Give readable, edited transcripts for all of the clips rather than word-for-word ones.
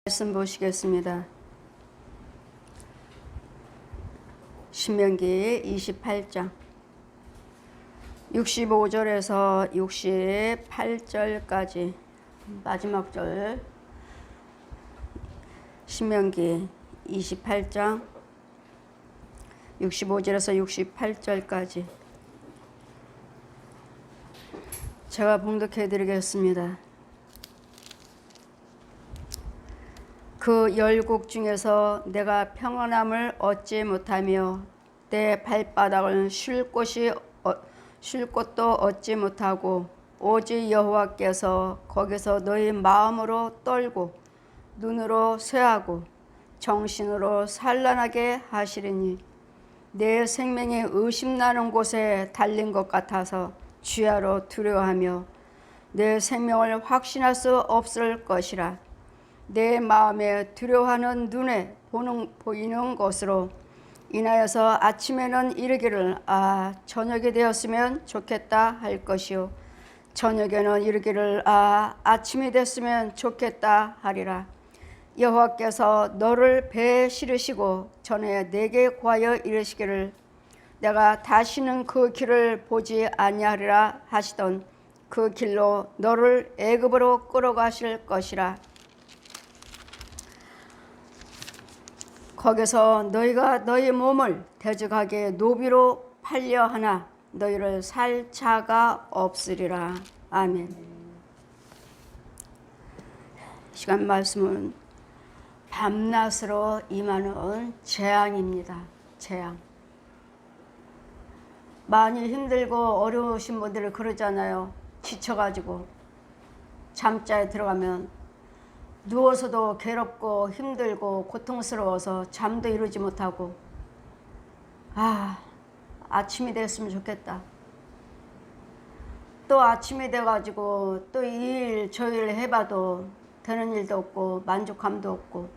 말씀 보시겠습니다. 신명기 28장 65절에서 68절까지 마지막 절. 신명기 28장 65절에서 68절까지 제가 봉독해 드리겠습니다. 그 열국 중에서 내가 평안함을 얻지 못하며 내 발바닥을 쉴 곳도 얻지 못하고 오직 여호와께서 거기서 너희 마음으로 떨고 눈으로 쇠하고 정신으로 산란하게 하시리니 내 생명이 의심나는 곳에 달린 것 같아서 주야로 두려워하며 내 생명을 확신할 수 없을 것이라. 내 마음에 두려워하는 눈에 보이는 것으로 인하여서 아침에는 이르기를 저녁이 되었으면 좋겠다 할 것이요 저녁에는 이르기를 아침이 됐으면 좋겠다 하리라. 여호와께서 너를 배에 실으시고 전에 내게 구하여 이르시기를 내가 다시는 그 길을 보지 아니하리라 하시던 그 길로 너를 애굽으로 끌어가실 것이라. 거기서 너희가 너희 몸을 대적하게 노비로 팔려 하나 너희를 살 자가 없으리라. 아멘. 시간 말씀은 밤낮으로 임하는 재앙입니다. 재앙. 많이 힘들고 어려우신 분들이 그러잖아요. 지쳐가지고 잠자에 들어가면 누워서도 괴롭고 힘들고 고통스러워서 잠도 이루지 못하고 아침이 됐으면 좋겠다. 또 아침이 돼가지고 또 이 일 저 일 해봐도 되는 일도 없고 만족감도 없고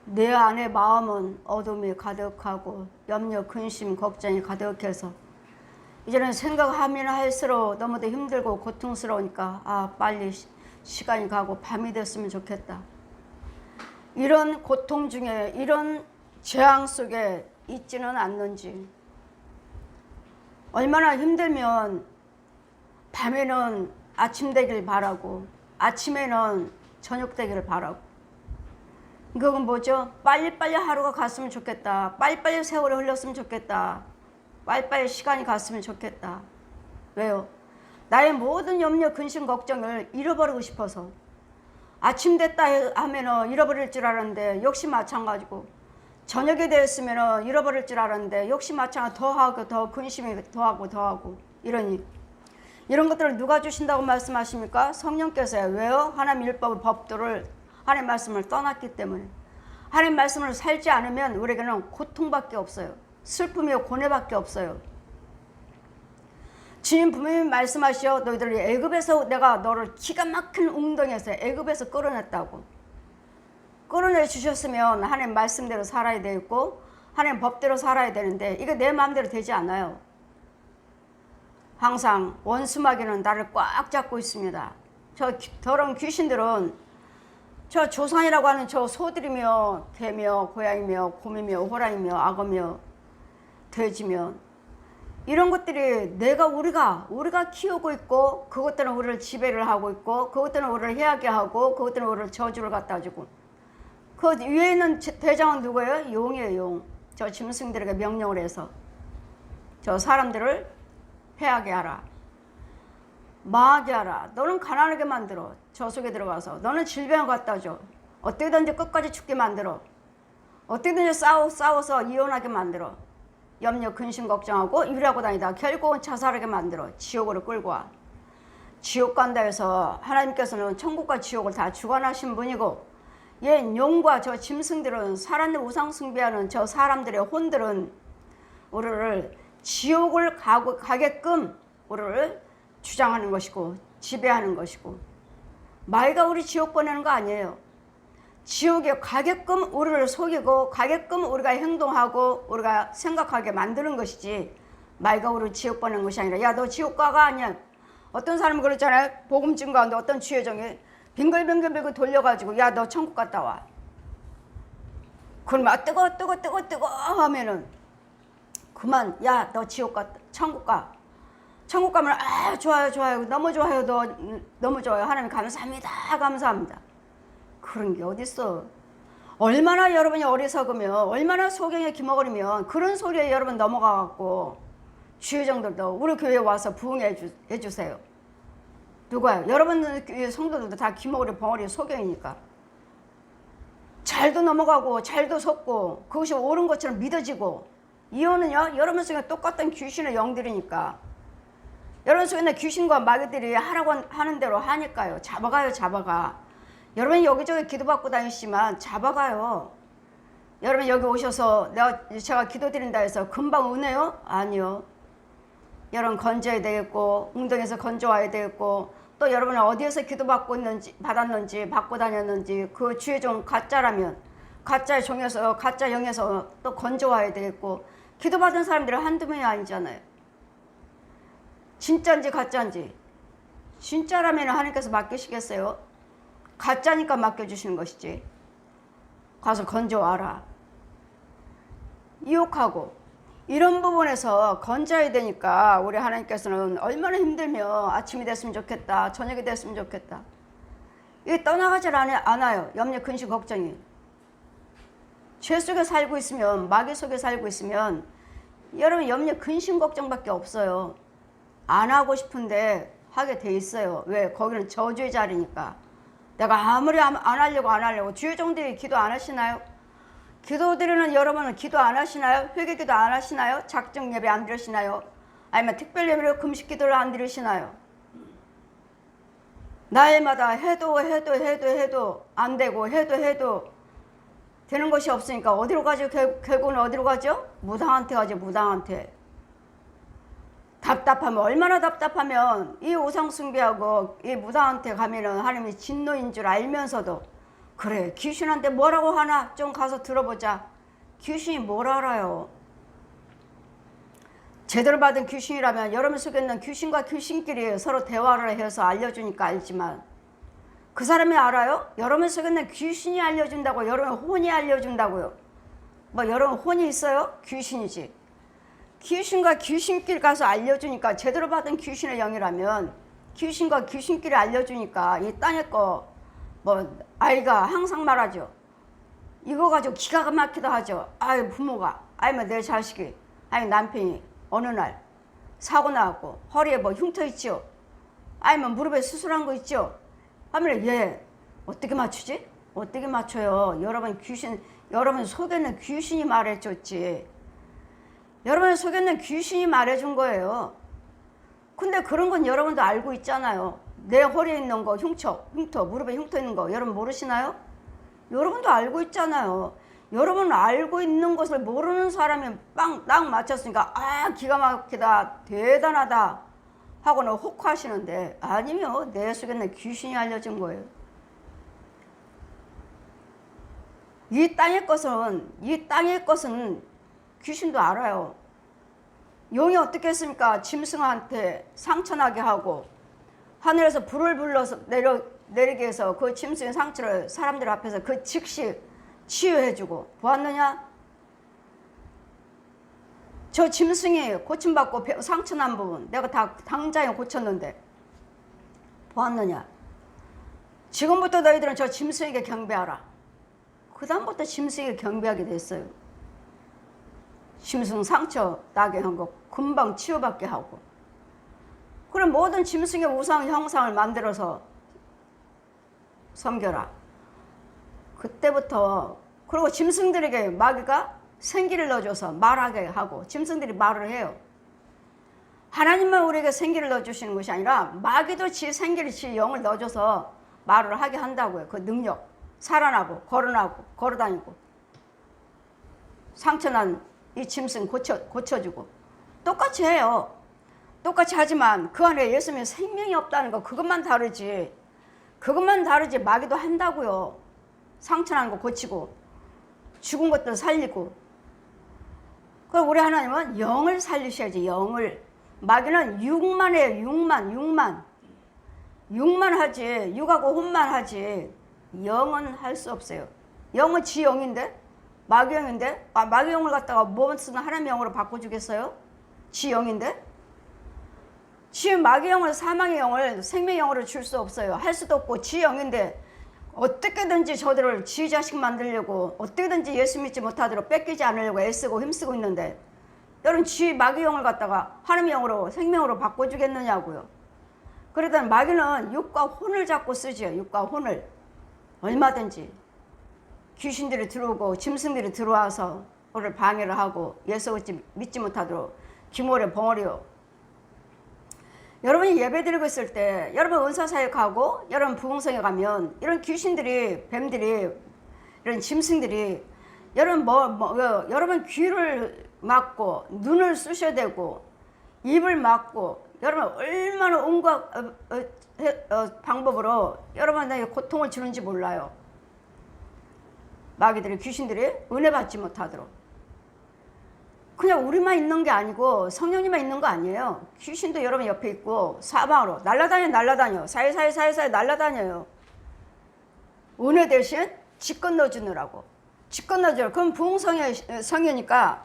내 안에 마음은 어둠이 가득하고 염려 근심 걱정이 가득해서 이제는 생각하면 할수록 너무도 힘들고 고통스러우니까 빨리 시간이 가고 밤이 됐으면 좋겠다. 이런 고통 중에 이런 재앙 속에 있지는 않는지. 얼마나 힘들면 밤에는 아침 되길 바라고 아침에는 저녁 되기를 바라고. 그건 뭐죠? 빨리빨리 하루가 갔으면 좋겠다. 빨리빨리 세월이 흘렀으면 좋겠다. 빨리빨리 시간이 갔으면 좋겠다. 왜요? 나의 모든 염려, 근심, 걱정을 잃어버리고 싶어서. 아침 됐다 하면은 잃어버릴 줄 알았는데 역시 마찬가지고 저녁이 되었으면은 잃어버릴 줄 알았는데 역시 마찬가지 더하고 더 근심이 더하고 이러니 이런 것들을 누가 주신다고 말씀하십니까? 성령께서요. 왜요? 하나님 율법의 법도를 하나님 말씀을 떠났기 때문에. 하나님 말씀을 살지 않으면 우리에게는 고통밖에 없어요. 슬픔이요 고뇌밖에 없어요. 주님 분명히 말씀하시오. 너희들이 애굽에서 내가 너를 기가 막힌 웅덩이에서 애굽에서 끌어냈다고. 끌어내 주셨으면 하나님 말씀대로 살아야 되고 하나님 법대로 살아야 되는데 이게 내 마음대로 되지 않아요. 항상 원수마귀는 나를 꽉 잡고 있습니다. 저 더러운 귀신들은 저 조상이라고 하는 저 소들이며 개며 고양이며 곰이며 호랑이며 악어며 돼지며 이런 것들이 우리가 키우고 있고 그것들은 우리를 지배를 하고 있고 그것들은 우리를 해하게 하고 그것들은 우리를 저주를 갖다 주고 그 위에 있는 대장은 누구예요? 용이에요. 용. 저 짐승들에게 명령을 해서 저 사람들을 해하게 하라. 망하게 하라. 너는 가난하게 만들어. 저 속에 들어가서 너는 질병을 갖다 줘. 어떻게든지 끝까지 죽게 만들어. 어떻게든지 싸워서 이혼하게 만들어. 염려 근심 걱정하고 일하고 다니다 결국은 자살하게 만들어 지옥으로 끌고 와. 지옥 간다 해서 하나님께서는 천국과 지옥을 다 주관하신 분이고 옛 용과 저 짐승들은 사람들 우상 숭배하는 저 사람들의 혼들은 우리를 지옥을 가게끔 우리를 주장하는 것이고 지배하는 것이고 마귀가 우리 지옥 보내는 거 아니에요. 지옥에 가게끔 우리를 속이고 가게끔 우리가 행동하고 우리가 생각하게 만드는 것이지 마귀가 우리를 지옥 보내는 것이 아니라 야 너 지옥 가가 아니야. 어떤 사람은 그렇잖아요. 복음 증거하는데 어떤 주여정이 빙글빙글빙글 돌려가지고 야 너 천국 갔다 와. 그러면 뜨거 하면은 그만 야 너 지옥 갔다 천국 가. 천국 가면 아 좋아요 너무 좋아요 너무 좋아요 하나님 감사합니다. 그런 게 어딨어. 얼마나 여러분이 어리석으면 얼마나 소경의 기머거리면 그런 소리에 여러분 넘어가갖고 주의정들도 우리 교회에 와서 부흥해 주세요. 누가요? 여러분 성도들도 다 기머거리 벙어리 소경이니까 잘도 넘어가고 잘도 섰고 그것이 옳은 것처럼 믿어지고 이혼은요 여러분 속에 똑같은 귀신의 영들이니까 여러분 속에 있는 귀신과 마귀들이 하라고 하는 대로 하니까요. 잡아가. 여러분 여기저기 기도받고 다니시지만 잡아가요. 여러분 여기 오셔서 제가 기도드린다 해서 금방 은혜요? 아니요. 여러분 건져야 되겠고 웅덩이에서 건져와야 되겠고 또 여러분은 어디에서 기도받고 있는지 받았는지 받고 다녔는지 그 주의 종 가짜라면 가짜의 종에서 가짜 영에서 또 건져와야 되겠고 기도받은 사람들이 한두 명이 아니잖아요. 진짜인지 가짜인지 진짜라면 하나님께서 맡기시겠어요? 가짜니까 맡겨주시는 것이지. 가서 건져와라. 유혹하고 이런 부분에서 건져야 되니까 우리 하나님께서는 얼마나 힘들면 아침이 됐으면 좋겠다 저녁이 됐으면 좋겠다 이게 떠나가질 않아요. 염려 근심 걱정이 죄 속에 살고 있으면 마귀 속에 살고 있으면 여러분 염려 근심 걱정밖에 없어요. 안 하고 싶은데 하게 돼 있어요. 왜? 거기는 저주의 자리니까. 내가 아무리 안 하려고 주의 종들이 기도 안 하시나요? 기도 드리는 여러분은 기도 안 하시나요? 회개 기도 안 하시나요? 작정 예배 안 드리시나요? 아니면 특별 예배로 금식 기도를 안 드리시나요? 날마다 해도 안 되고 해도 되는 것이 없으니까 어디로 가죠? 결국은 어디로 가죠? 무당한테 가죠. 무당한테. 답답하면 얼마나 답답하면 이 우상 숭배하고 이 무당한테 가면은 하나님이 진노인 줄 알면서도 그래 귀신한테 뭐라고 하나 좀 가서 들어보자. 귀신이 뭘 알아요? 제대로 받은 귀신이라면 여러분 속에 있는 귀신과 귀신끼리 서로 대화를 해서 알려주니까 알지만 그 사람이 알아요? 여러분 속에 있는 귀신이 알려준다고 여러분 혼이 알려준다고요. 뭐 여러분 혼이 있어요? 귀신이지. 귀신과 귀신끼리 가서 알려주니까 제대로 받은 귀신의 영이라면 귀신과 귀신끼리 알려주니까 이 땅의 거 뭐 아이가 항상 말하죠. 이거 가지고 기가 막히다 하죠. 아유 부모가 아니면 내 자식이 아니면 남편이 어느 날 사고 나왔고 허리에 뭐 흉터 있죠. 아니면 무릎에 수술한 거 있죠. 하면 얘 어떻게 맞추지? 어떻게 맞춰요? 여러분 속에는 귀신이 말해줬지. 여러분 속에는 귀신이 말해준 거예요. 근데 그런 건 여러분도 알고 있잖아요. 내 허리에 있는 거 흉터 무릎에 흉터 있는 거 여러분 모르시나요? 여러분도 알고 있잖아요. 여러분 알고 있는 것을 모르는 사람이 딱 맞췄으니까 아 기가 막히다 대단하다 하고는 혹하시는데 아니면 내 속에는 귀신이 알려준 거예요. 이 땅의 것은 귀신도 알아요. 용이 어떻게 했습니까? 짐승한테 상처나게 하고 하늘에서 불을 불러서 내리게 해서 그 짐승의 상처를 사람들 앞에서 그 즉시 치유해주고 보았느냐? 저 짐승이 고침받고 상처난 부분 내가 다 당장에 고쳤는데 보았느냐? 지금부터 너희들은 저 짐승에게 경배하라. 그 다음부터 짐승에게 경배하게 됐어요. 짐승 상처 나게 한 거 금방 치유받게 하고 그럼 모든 짐승의 우상 형상을 만들어서 섬겨라. 그때부터 그리고 짐승들에게 마귀가 생기를 넣어줘서 말하게 하고 짐승들이 말을 해요. 하나님만 우리에게 생기를 넣어주시는 것이 아니라 마귀도 지 생기를 지 영을 넣어줘서 말을 하게 한다고요. 그 능력 살아나고 걸어다니고 상처난 이 짐승 고쳐주고 똑같이 해요. 똑같이 하지만 그 안에 예수님의 생명이 없다는 거 그것만 다르지 마귀도 한다고요. 상처난 거 고치고 죽은 것들 살리고. 그럼 우리 하나님은 영을 살리셔야지. 영을. 마귀는 육만 해요. 육만. 육만 하지, 육하고 혼만 하지 영은 할 수 없어요. 영은 지 영인데, 마귀 영인데, 마귀 영을 갖다가 뭐 쓰는 하나님의 영으로 바꿔주겠어요? 지 영인데? 지금 마귀 영을, 사망의 영을 생명의 영으로 줄 수 없어요. 할 수도 없고 지 영인데 어떻게든지 저들을 지 자식 만들려고, 어떻게든지 예수 믿지 못하도록 뺏기지 않으려고 애쓰고 힘쓰고 있는데, 여러분 지 마귀 영을 갖다가 하나님의 영으로, 생명으로 바꿔주겠느냐고요. 그러다 마귀는 육과 혼을 잡고 쓰죠. 육과 혼을. 얼마든지 귀신들이 들어오고 짐승들이 들어와서 우리를 방해를 하고 예수 믿지 못하도록 기모래 벙어리요. 여러분이 예배 드리고 있을 때, 여러분 은사사역하고 여러분 부흥성에 가면 이런 귀신들이, 뱀들이, 이런 짐승들이 여러분 여러분 귀를 막고 눈을 쑤셔야 되고 입을 막고, 여러분 얼마나 온갖 방법으로 여러분에게 고통을 주는지 몰라요. 마귀들이, 귀신들이 은혜 받지 못하도록. 그냥 우리만 있는 게 아니고 성령님만 있는 거 아니에요. 귀신도 여러분 옆에 있고 사방으로 날라다녀 사이사이 날라다녀요. 은혜 대신 집 건너주느라고. 집 건너주라. 그럼 부흥성의 성이니까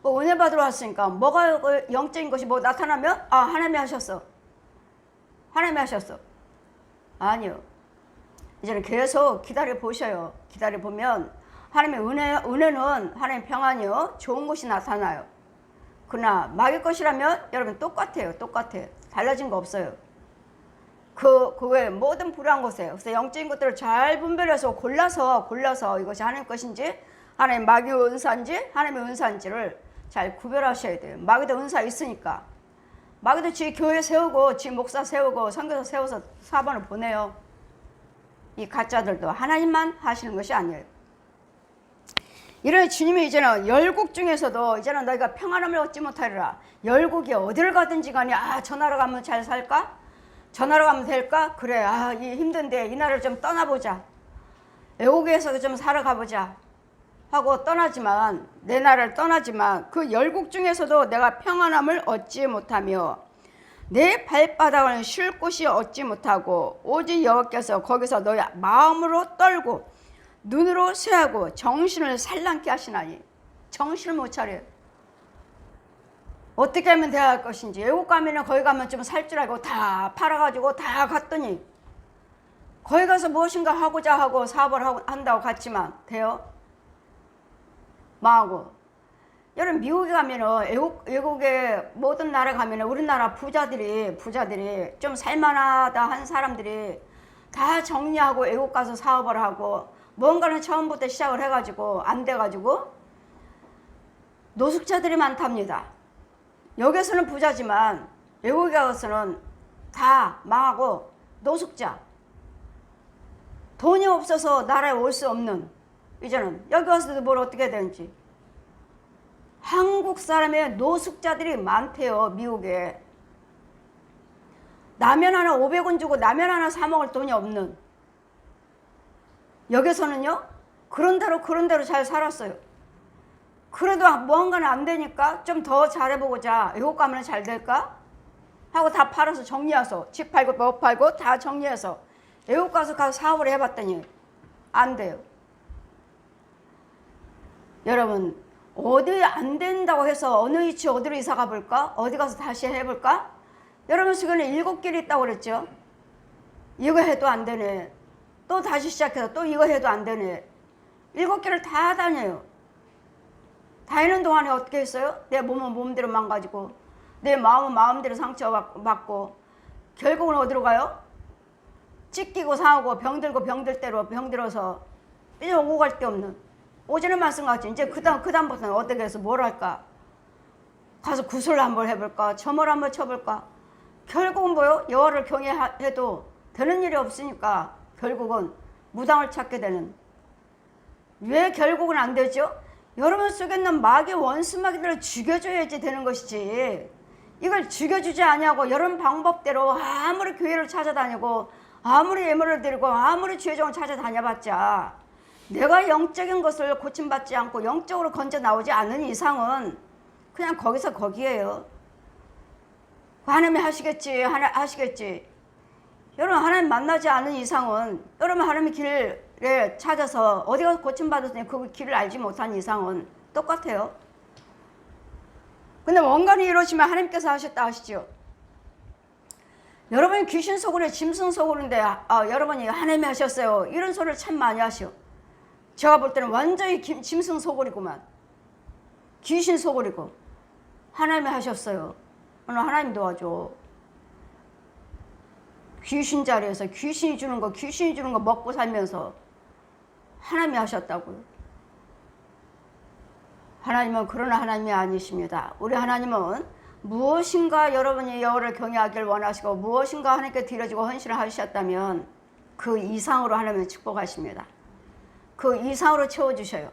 뭐 은혜 받으러 왔으니까 뭐가 영적인 것이 뭐 나타나면 하나님이 하셨어. 하나님이 하셨어. 아니요. 이제는 계속 기다려 보셔요. 기다려 보면 하나님의 은혜는 하나님의 평안이요, 좋은 것이 나타나요. 그러나 마귀 것이라면 여러분 똑같아요. 달라진 거 없어요. 그 외에 모든 불안한 것에, 그래서 영적인 것들을 잘 분별해서 골라서 이것이 하나님 것인지, 하나님 마귀 은사인지, 하나님의 은사인지를 잘 구별하셔야 돼요. 마귀도 은사 있으니까. 마귀도 지 교회 세우고, 지 목사 세우고, 선교사 세워서 사번을 보내요. 이 가짜들도 하나님만 하시는 것이 아니에요. 이런 주님이 이제는 열국 중에서도 이제는 너희가 평안함을 얻지 못하리라. 열국이 어디를 가든지 간에 저 나라 가면 잘 살까? 저 나라 가면 될까? 그래, 이 힘든데 이 나라를 좀 떠나보자. 애국에서 좀 살아가보자 하고 떠나지만, 내 나라를 떠나지만 그 열국 중에서도 내가 평안함을 얻지 못하며 내 발바닥을 쉴 곳이 얻지 못하고 오직 여호와께서 거기서 너희 마음으로 떨고 눈으로 쇠하고 정신을 산란케 하시나니. 정신을 못 차려요. 어떻게 하면 대할 것인지. 애국 가면은 거기 가면 좀 살 줄 알고 다 팔아가지고 다 갔더니 거기 가서 무엇인가 하고자 하고 사업을 한다고 갔지만 돼요? 망하고. 여러분 미국에 가면은 외국의 모든 나라 가면은 우리나라 부자들이 좀 살만하다 한 사람들이 다 정리하고 외국 가서 사업을 하고 뭔가는 처음부터 시작을 해가지고 안 돼가지고 노숙자들이 많답니다. 여기서는 부자지만 외국에 가서는 다 망하고 노숙자. 돈이 없어서 나라에 올 수 없는, 이제는 여기 와서도 뭘 어떻게 해야 되는지. 한국 사람의 노숙자들이 많대요. 미국에. 라면 하나 500원 주고 라면 하나 사 먹을 돈이 없는. 여기서는요 그런 대로 잘 살았어요. 그래도 뭔가는 안 되니까 좀 더 잘해보고자, 외국 가면 잘 될까 하고 다 팔아서 정리해서, 집 팔고 뭐 팔고 다 정리해서 외국 가서 사업을 해봤더니 안 돼요. 여러분 어디 안 된다고 해서 어느 위치 어디로 이사 가볼까? 어디 가서 다시 해볼까? 여러분 지금 7길 있다고 그랬죠. 이거 해도 안 되네. 또 다시 시작해서 또 이거 해도 안 되네. 7길을 다 다녀요. 다니는 동안에 어떻게 했어요? 내 몸은 몸대로 망가지고 내 마음은 마음대로 상처받고 결국은 어디로 가요? 찢기고 상하고 병들고 병들어서 이제 오고 갈 데 없는. 오전에 말씀같이 이제 그다음부터는 어떻게 해서 뭘 할까? 가서 구슬을 한번 해볼까? 점을 한번 쳐볼까? 결국은 뭐요? 여호와를 경외해도 되는 일이 없으니까 결국은 무당을 찾게 되는. 왜 결국은 안 되죠? 여러분 속에 있는 마귀 원수 마귀들을 죽여줘야지 되는 것이지. 이걸 죽여주지 아니하고 여러분 방법대로 아무리 교회를 찾아다니고 아무리 예물을 드리고 아무리 주의종을 찾아다녀봤자 내가 영적인 것을 고침받지 않고 영적으로 건져 나오지 않는 이상은 그냥 거기서 거기에요. 하나님이 하시겠지. 여러분 하나님 만나지 않은 이상은 여러분 하나님의 길을 찾아서 어디가 고침받았으니 그 길을 알지 못한 이상은 똑같아요. 근데 원간이 이러시면 하나님께서 하셨다 하시죠. 여러분이 귀신 속으로 짐승 속으로인데 여러분이 하나님이 하셨어요. 이런 소리를 참 많이 하셔. 제가 볼 때는 완전히 짐승 속으리구만. 귀신 속으리고 하나님이 하셨어요. 오늘 하나님 도와줘. 귀신 자리에서 귀신이 주는 거 먹고 살면서 하나님이 하셨다고요. 하나님은 그런 하나님이 아니십니다. 우리 하나님은 무엇인가 여러분이 여호와를 경외하길 원하시고 무엇인가 하나님께 드려지고 헌신을 하셨다면 그 이상으로 하나님은 축복하십니다. 그 이상으로 채워주셔요.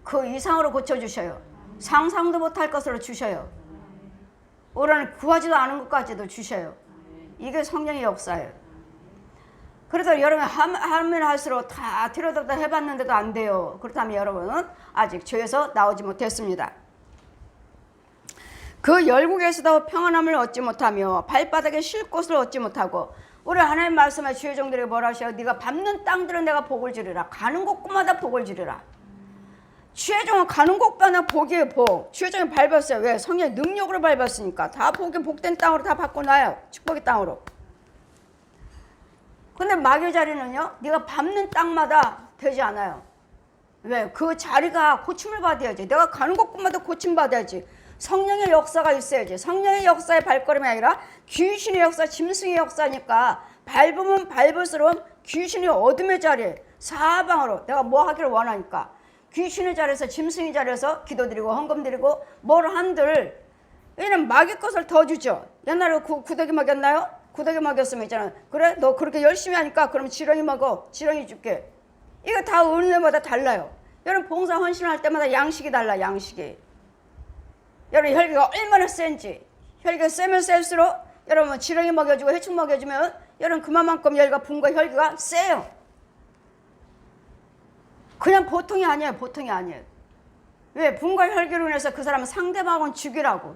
그 이상으로 고쳐주셔요. 상상도 못할 것으로 주셔요. 오라는 구하지도 않은 것까지도 주셔요. 이게 성령의 역사예요. 그래서 여러분 하면 할수록 다 들여다보다 해봤는데도 안 돼요. 그렇다면 여러분은 아직 죄에서 나오지 못했습니다. 그 열국에서도 평안함을 얻지 못하며 발바닥에 쉴 곳을 얻지 못하고 우리 하나님 말씀에 주의 종들에게 뭐라 하셔요? 네가 밟는 땅들은 내가 복을 주리라. 가는 곳마다 복을 주리라. 주의 종은 가는 곳마다 복이에요. 복. 주의 종이 밟았어요. 왜? 성령의 능력으로 밟았으니까. 다 복이 복된 땅으로 다 바꿔놔요. 축복의 땅으로. 근데 마귀의 자리는요, 네가 밟는 땅마다 되지 않아요. 왜? 그 자리가 고침을 받아야지. 내가 가는 곳마다 고침 받아야지. 성령의 역사가 있어야지. 성령의 역사의 발걸음이 아니라 귀신의 역사, 짐승의 역사니까 밟으면 밟을수록 귀신의 어둠의 자리에 사방으로 내가 뭐 하기를 원하니까 귀신의 자리에서 짐승의 자리에서 기도드리고 헌금드리고 뭘 한들 얘는 마귀 것을 더 주죠. 옛날에 구더기 먹였나요? 구더기 먹였으면 있잖아. 그래? 너 그렇게 열심히 하니까 그럼 지렁이 먹어. 지렁이 줄게. 이거 다 은혜마다 달라요. 여러분 봉사 헌신할 때마다 양식이 달라. 양식이. 여러분 혈기가 얼마나 센지. 혈기가 세면 셀수록 여러분 지렁이 먹여주고 해충 먹여주면 여러분 그만큼 혈기가 분과 혈기가 세요. 그냥 보통이 아니에요. 보통이 아니에요. 왜? 분과 혈기로 인해서 그 사람은 상대방은 죽이라고.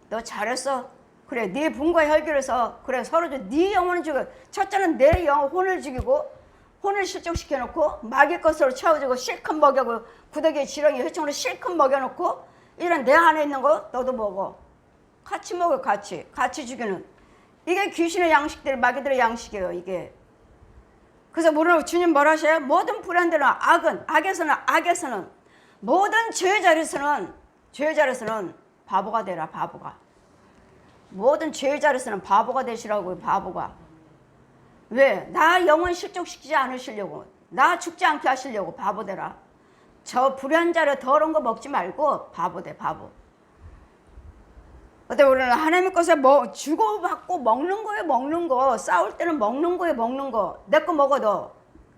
너 잘했어. 그래 네 분과 혈기를 해서 그래 서로 네 영혼을 죽여. 첫째는 내 혼을 죽이고 혼을 실족시켜놓고 마귀 것으로 채워주고 실컷 먹여고 구더기에 지렁이 회충으로 실컷 먹여놓고 이런 내 안에 있는 거 너도 먹어. 같이 먹어. 같이 죽이는. 이게 귀신의 양식들 마귀들의 양식이에요. 이게. 그래서 물론 주님 뭐라 하셔요? 모든 불안들은 악에서는 모든 죄의 자리에서는 바보가 되라. 바보가. 모든 죄의 자리에서는 바보가 되시라고요. 바보가. 왜? 나 영혼 실족시키지 않으시려고. 나 죽지 않게 하시려고 바보 되라. 저 불의한 자리에 더러운 거 먹지 말고 바보 돼. 바보. 어때 우리는 하나님의 것에 주고받고 먹는 거예요. 먹는 거. 싸울 때는 먹는 거예요. 먹는 거. 내 거 먹어 너.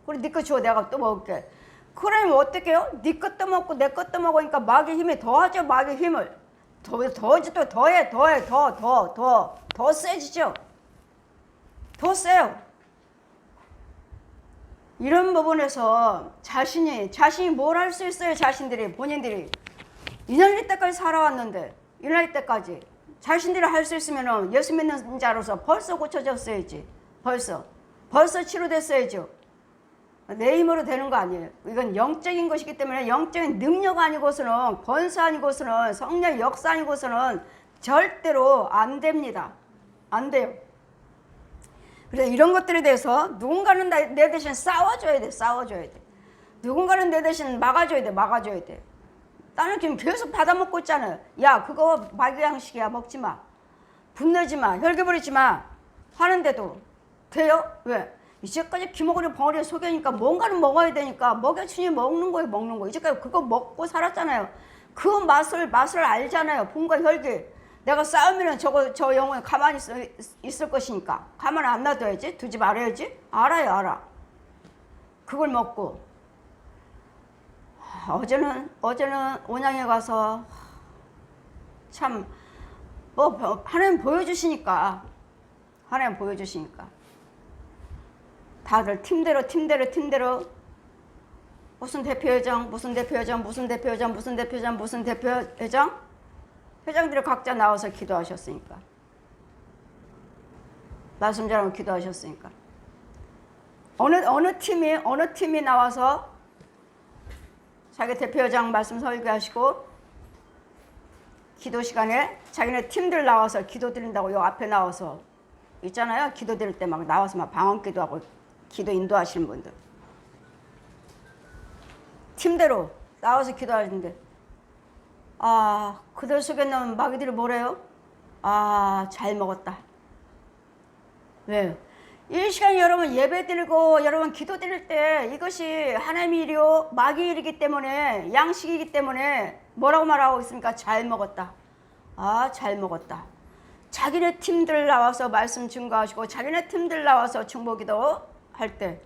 그래 네 거 줘. 내가 또 먹을게. 그러면 어떻게 해요? 네 것도 먹고 내 것도 먹으니까 마귀 힘이 더하죠. 마귀 힘을. 더 세지죠. 더 세요. 이런 부분에서 자신이 뭘 할 수 있어요. 본인들이 이 나이 때까지 살아왔는데 이 나이 때까지 자신들이 할 수 있으면 예수 믿는 자로서 벌써 고쳐졌어야지. 벌써 치료됐어야죠. 내 힘으로 되는 거 아니에요. 이건 영적인 것이기 때문에 영적인 능력 아니고서는 권세 아니고서는 성령 역사 아니고서는 절대로 안 됩니다. 안 돼요. 그래서 이런 것들에 대해서 누군가는 내 대신 싸워줘야 돼. 누군가는 내 대신 막아줘야 돼. 나는 지금 계속 받아먹고 있잖아요. 야 그거 마귀 양식이야. 먹지 마. 분내지 마. 혈기 부리지 마. 하는데도 돼요? 왜? 이제까지 기먹으려 벙어리에 속여니까 뭔가는 먹어야 되니까 먹여주니 먹는 거예요. 이제까지 그거 먹고 살았잖아요. 그 맛을 알잖아요. 분과 혈기. 내가 싸우면 저 영혼이 가만히 있을 것이니까 가만 안 놔둬야지. 두지 말아야지. 알아. 그걸 먹고 어제는 온양에 가서 참 하나님 보여주시니까 다들 팀대로 무슨 대표회장 회장들이 각자 나와서 기도하셨으니까 말씀 잘하고 기도하셨으니까. 어느 팀이 나와서 자기 대표장 말씀 설교하시고 기도 시간에 자기네 팀들 나와서 기도 드린다고 요 앞에 나와서 있잖아요. 기도 드릴 때 막 나와서 막 방언 기도하고 기도 인도하시는 분들. 팀대로 나와서 기도하시는데 그들 속에 있는 마귀들이 뭐래요? 잘 먹었다. 왜요? 이 시간 여러분 예배 드리고 여러분 기도 드릴 때 이것이 하나님의 일이요 마귀 일이기 때문에 양식이기 때문에 뭐라고 말하고 있습니까? 잘 먹었다. 잘 먹었다. 자기네 팀들 나와서 말씀 증거하시고 자기네 팀들 나와서 중보기도 할 때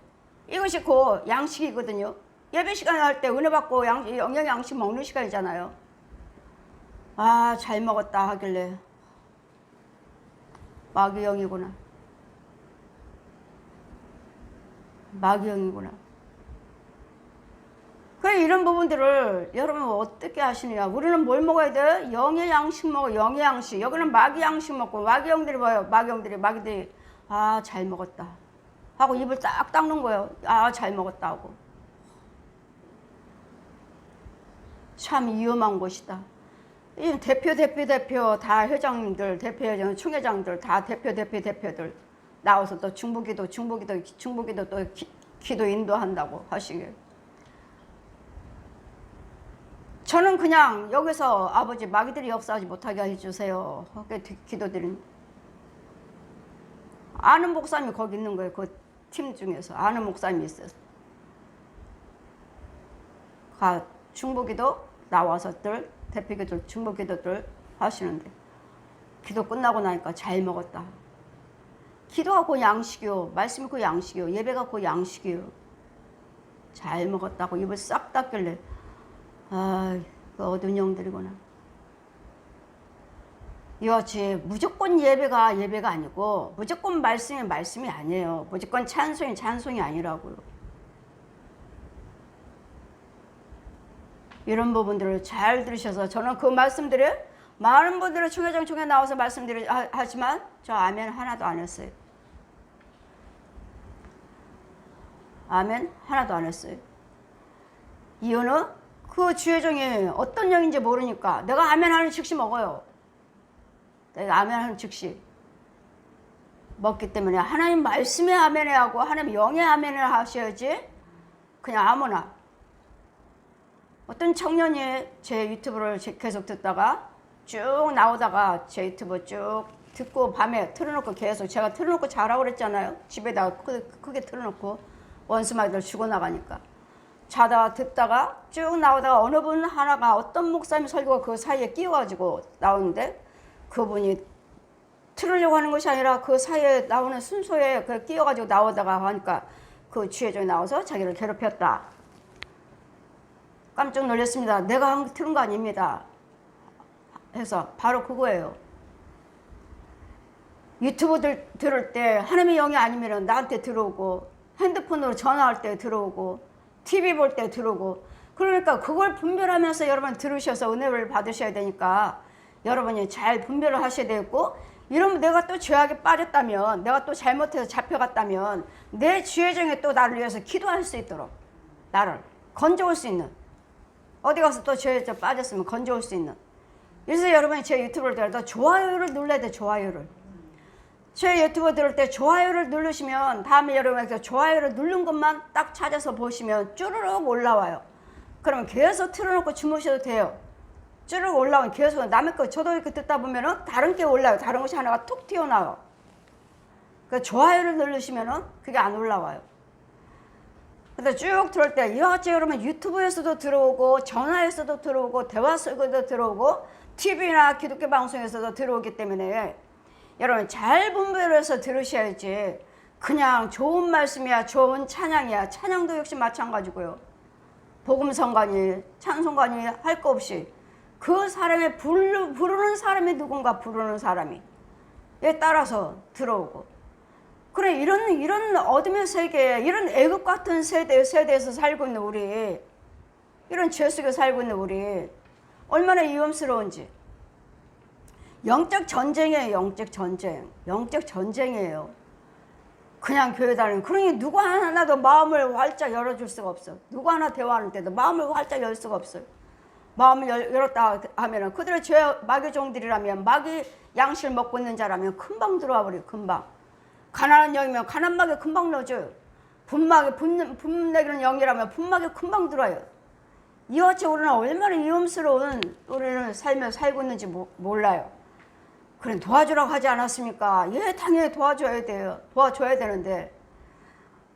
이것이 그 양식이거든요. 예배 시간에 할 때 은혜 받고 영양 양식 먹는 시간이잖아요. 잘 먹었다 하길래 마귀 영이구나. 마귀형이구나. 그래 이런 부분들을 여러분 어떻게 하시느냐. 우리는 뭘 먹어야 돼? 영의 양식 먹어. 영의 양식. 여기는 마귀 양식 먹고 마귀형들이 뭐예요? 마귀들이 잘 먹었다 하고 입을 딱 닦는 거예요. 잘 먹었다 하고. 참 위험한 것이다. 이 대표 다 회장님들, 대표회장, 총회장들 다 대표들 나와서 또 중보기도 또 기도 인도한다고 하시길. 저는 그냥 여기서 아버지 마귀들이 역사하지 못하게 해주세요. 그렇게 기도드린. 아는 목사님이 거기 있는 거예요. 그 팀 중에서 아는 목사님이 있어요. 중보기도 나와서들 대표기도 중보기도들 하시는데 기도 끝나고 나니까 잘 먹었다. 기도가 그 양식이요. 말씀이 그 양식이요. 예배가 그 양식이요. 잘 먹었다고 입을 싹 닦길래 그 어두운 영들이구나. 이것이 무조건 예배가 아니고 무조건 말씀이 아니에요. 무조건 찬송이 아니라고요. 이런 부분들을 잘 들으셔서 저는 그 말씀들을 많은 분들은 총회 나와서 하지만 저 아멘 하나도 안 했어요. 아멘 하나도 안 했어요. 이유는 그 주회장이 어떤 영인지 모르니까 내가 아멘 하는 즉시 먹어요. 내가 아멘 하는 즉시 먹기 때문에 하나님 말씀에 아멘해 하고 하나님 영에 아멘을 하셔야지 그냥 아무나. 어떤 청년이 제 유튜브를 계속 듣다가 쭉 나오다가 제 유튜브 쭉 듣고 밤에 틀어놓고 계속 제가 틀어놓고 자라고 그랬잖아요. 집에다가 크게 틀어놓고 원수마귀들 죽어나가니까. 자다가 듣다가 쭉 나오다가 어느 분 하나가 어떤 목사님 설교가 그 사이에 끼어가지고 나오는데 그분이 틀으려고 하는 것이 아니라 그 사이에 나오는 순서에 그 끼어가지고 나오다가 하니까 그 주회장이 나와서 자기를 괴롭혔다. 깜짝 놀랐습니다. 내가 틀은 거 아닙니다. 해서 바로 그거예요. 유튜브 들을 때 하나님의 영이 아니면 나한테 들어오고 핸드폰으로 전화할 때 들어오고 TV 볼 때 들어오고 그러니까 그걸 분별하면서 여러분 들으셔서 은혜를 받으셔야 되니까 여러분이 잘 분별을 하셔야 되고 이러면 내가 또 죄악에 빠졌다면 내가 또 잘못해서 잡혀갔다면 내 주회장에 또 나를 위해서 기도할 수 있도록 나를 건져올 수 있는 어디 가서 또 죄에 빠졌으면 건져올 수 있는. 그래서 여러분이 제 유튜브를 들을 때 좋아요를 눌러야 돼. 좋아요를. 제 유튜브 들을 때 좋아요를 누르시면 다음에 여러분께서 좋아요를 누른 것만 딱 찾아서 보시면 쭈르륵 올라와요. 그러면 계속 틀어놓고 주무셔도 돼요. 쭈르륵 올라오면 계속 남의 거 저도 이렇게 듣다 보면은 다른 게 올라와요. 다른 것이 하나가 툭 튀어나와요. 그 좋아요를 누르시면은 그게 안 올라와요. 근데 쭉 들을 때 이와 같이 여러분 유튜브에서도 들어오고 전화에서도 들어오고 대화 속에도 들어오고 TV나 기독교 방송에서도 들어오기 때문에 여러분 잘 분별해서 들으셔야지 그냥 좋은 말씀이야 좋은 찬양이야 찬양도 역시 마찬가지고요. 복음성가니 찬송가니 할 거 없이 그 사람의 부르는 사람이 누군가 부르는 사람이 에 따라서 들어오고 그래 이런 어둠의 세계 이런 애국 같은 세대에서 살고 있는 우리 이런 죄 속에 살고 있는 우리 얼마나 위험스러운지 영적 전쟁이에요. 영적 전쟁이에요. 그냥 교회 다니는. 그러니 누구 하나도 마음을 활짝 열어줄 수가 없어. 누구 하나 대화하는 때도 마음을 활짝 열 수가 없어요. 마음을 열었다 하면은 그들의 죄 마귀 종들이라면, 마귀 양식을 먹고 있는 자라면 금방 들어와 버려요. 금방. 가난한 영이면 가난마귀 금방 넣어줘요. 분마귀 분내기는 영이라면 분마귀 금방 들어와요. 이같이 우리는 얼마나 위험스러운 우리는 삶을 살고 있는지 몰라요. 그래 도와주라고 하지 않았습니까? 예, 당연히 도와줘야 돼요. 도와줘야 되는데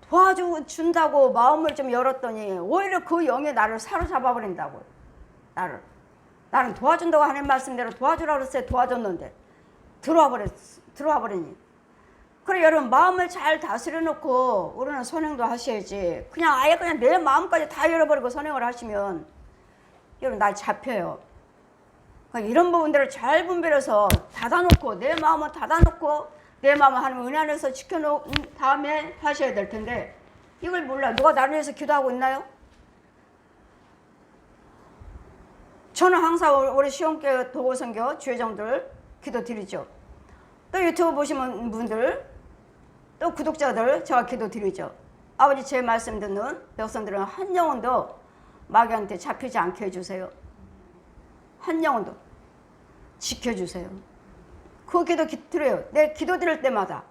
도와준다고 마음을 좀 열었더니 오히려 그 영이 나를 사로잡아 버린다고요. 나는 도와준다고 하는 말씀대로 도와주라고 그랬어요. 도와줬는데 들어와 버리니. 그래 여러분, 마음을 잘 다스려 놓고 우리는 선행도 하셔야지. 그냥 아예 그냥 내 마음까지 다 열어버리고 선행을 하시면 여러분 날 잡혀요. 그러니까 이런 부분들을 잘 분별해서 닫아놓고, 내 마음은 닫아놓고 내 마음을 하나님 은혜 안에서 지켜놓은 다음에 하셔야 될 텐데 이걸 몰라. 누가 나를 위해서 기도하고 있나요? 저는 항상 우리 시온교회 도고선교 주회장들 기도드리죠. 또 유튜브 보시는 분들, 또 구독자들 제가 기도드리죠. 아버지, 제 말씀 듣는 백성들은 한 영혼도 마귀한테 잡히지 않게 해주세요. 한 영혼도 지켜주세요. 그 기도 드려요. 내 기도 드릴 때마다.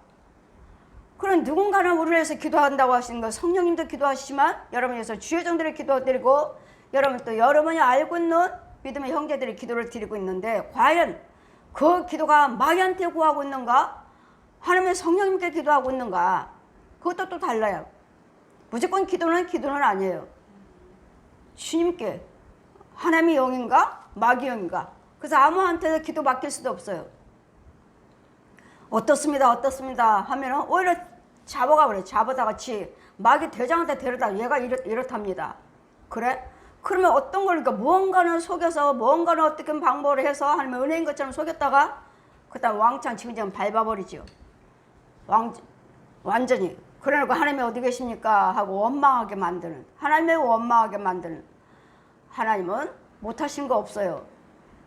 그럼 누군가는 우리를 위해서 기도한다고 하시는 거, 성령님도 기도하시지만 여러분을 위해서 주회장들이 기도드리고, 여러분 또 여러분이 알고 있는 믿음의 형제들이 기도를 드리고 있는데, 과연 그 기도가 마귀한테 구하고 있는가? 하나님의 성령님께 기도하고 있는가? 그것도 또 달라요. 무조건 기도는 아니에요. 주님께, 하나님의 영인가? 마귀 영인가? 그래서 아무한테도 기도 맡길 수도 없어요. 어떻습니다 하면은 오히려 잡아가 버려요. 잡아다 같이 마귀 대장한테 데려다, 얘가 이렇답니다. 그래? 그러면 어떤 거니까 무언가는 속여서, 무언가는 어떻게 방법을 해서 하나님의 은혜인 것처럼 속였다가 그다음 왕창 지금 밟아버리죠. 완전히. 그래놓고 하나님이 어디 계십니까 하고 원망하게 만드는, 하나님의 원망하게 만드는. 하나님은 못하신 거 없어요.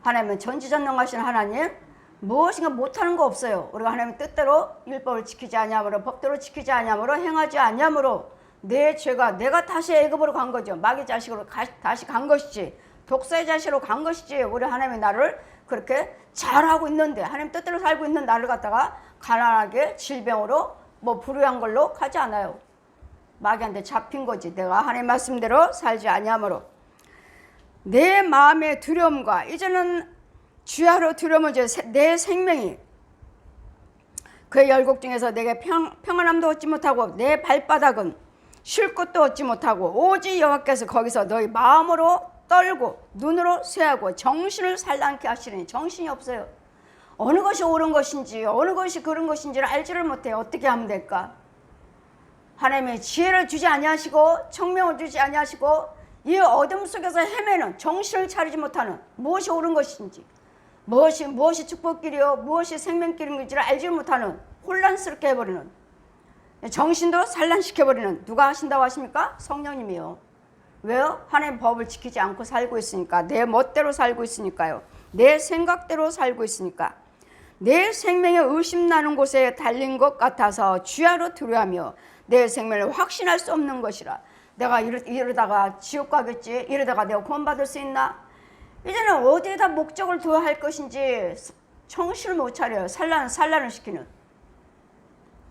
하나님은 전지전능하신 하나님, 무엇인가 못하는 거 없어요. 우리가 하나님의 뜻대로 율법을 지키지 아니함으로, 법대로 지키지 아니함으로, 행하지 아니함으로 내 죄가, 내가 다시 애굽으로 간 거죠. 마귀 자식으로 다시 간 것이지, 독사의 자식으로 간 것이지. 우리 하나님이 나를 그렇게 잘하고 있는데, 하나님 뜻대로 살고 있는 나를 갖다가 가난하게 질병으로 불우한 걸로 가지 않아요. 마귀한테 잡힌 거지. 내가 하나님 말씀대로 살지 아니함으로. 내 마음의 두려움과, 이제는 주야로 두려움을 내 생명이 그의 열국 중에서 내게 평안함도 얻지 못하고 내 발바닥은 쉴 곳도 얻지 못하고 오직 여호와께서 거기서 너희 마음으로 떨고 눈으로 쇠하고 정신을 산란케 하시리니. 정신이 없어요. 어느 것이 옳은 것인지 어느 것이 그른 것인지를 알지를 못해요. 어떻게 하면 될까? 하나님이 지혜를 주지 아니하시고 청명을 주지 아니하시고 이 어둠 속에서 헤매는, 정신을 차리지 못하는, 무엇이 옳은 것인지, 무엇이 축복길이요 무엇이 생명길인지를 알지 못하는, 혼란스럽게 해버리는, 정신도 산란시켜버리는. 누가 하신다고 하십니까? 성령님이요. 왜요? 하나님의 법을 지키지 않고 살고 있으니까. 내 멋대로 살고 있으니까요. 내 생각대로 살고 있으니까. 내 생명에 의심나는 곳에 달린 것 같아서 주야로 두려워하며 내 생명을 확신할 수 없는 것이라. 내가 이러다가 지옥 가겠지, 이러다가 내가 구원받을 수 있나? 이제는 어디에다 목적을 둬야 할 것인지 정신을 못 차려요. 산란을 시키는.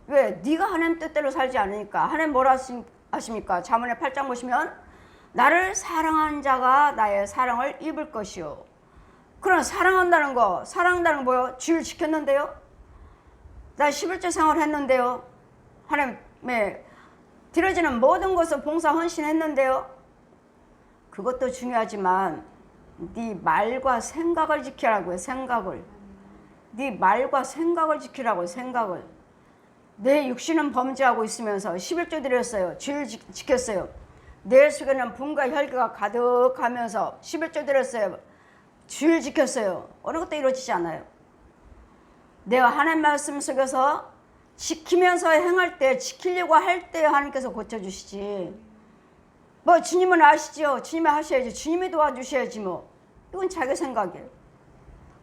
왜? 네가 하나님 뜻대로 살지 않으니까. 하나님 뭐라 하십니까? 잠언의 8장 보시면 나를 사랑한 자가 나의 사랑을 입을 것이요. 그럼 사랑한다는 거 뭐요? 주를 지켰는데요. 나 11조 생활을 했는데요. 하나님의 드려지는 모든 것을 봉사 헌신했는데요. 그것도 중요하지만 네 말과 생각을 지키라고요. 생각을. 네 말과 생각을 지키라고요. 생각을. 내 육신은 범죄하고 있으면서 11조 드렸어요. 주를 지켰어요. 내 속에는 분과 혈기가 가득하면서 11조 드렸어요. 주를 지켰어요. 어느 것도 이루어지지 않아요. 내가 하나님 말씀 속에서 지키면서 행할 때, 지키려고 할 때 하나님께서 고쳐주시지. 주님은 아시죠? 주님이 하셔야지. 주님이 도와주셔야지 뭐. 이건 자기 생각이에요.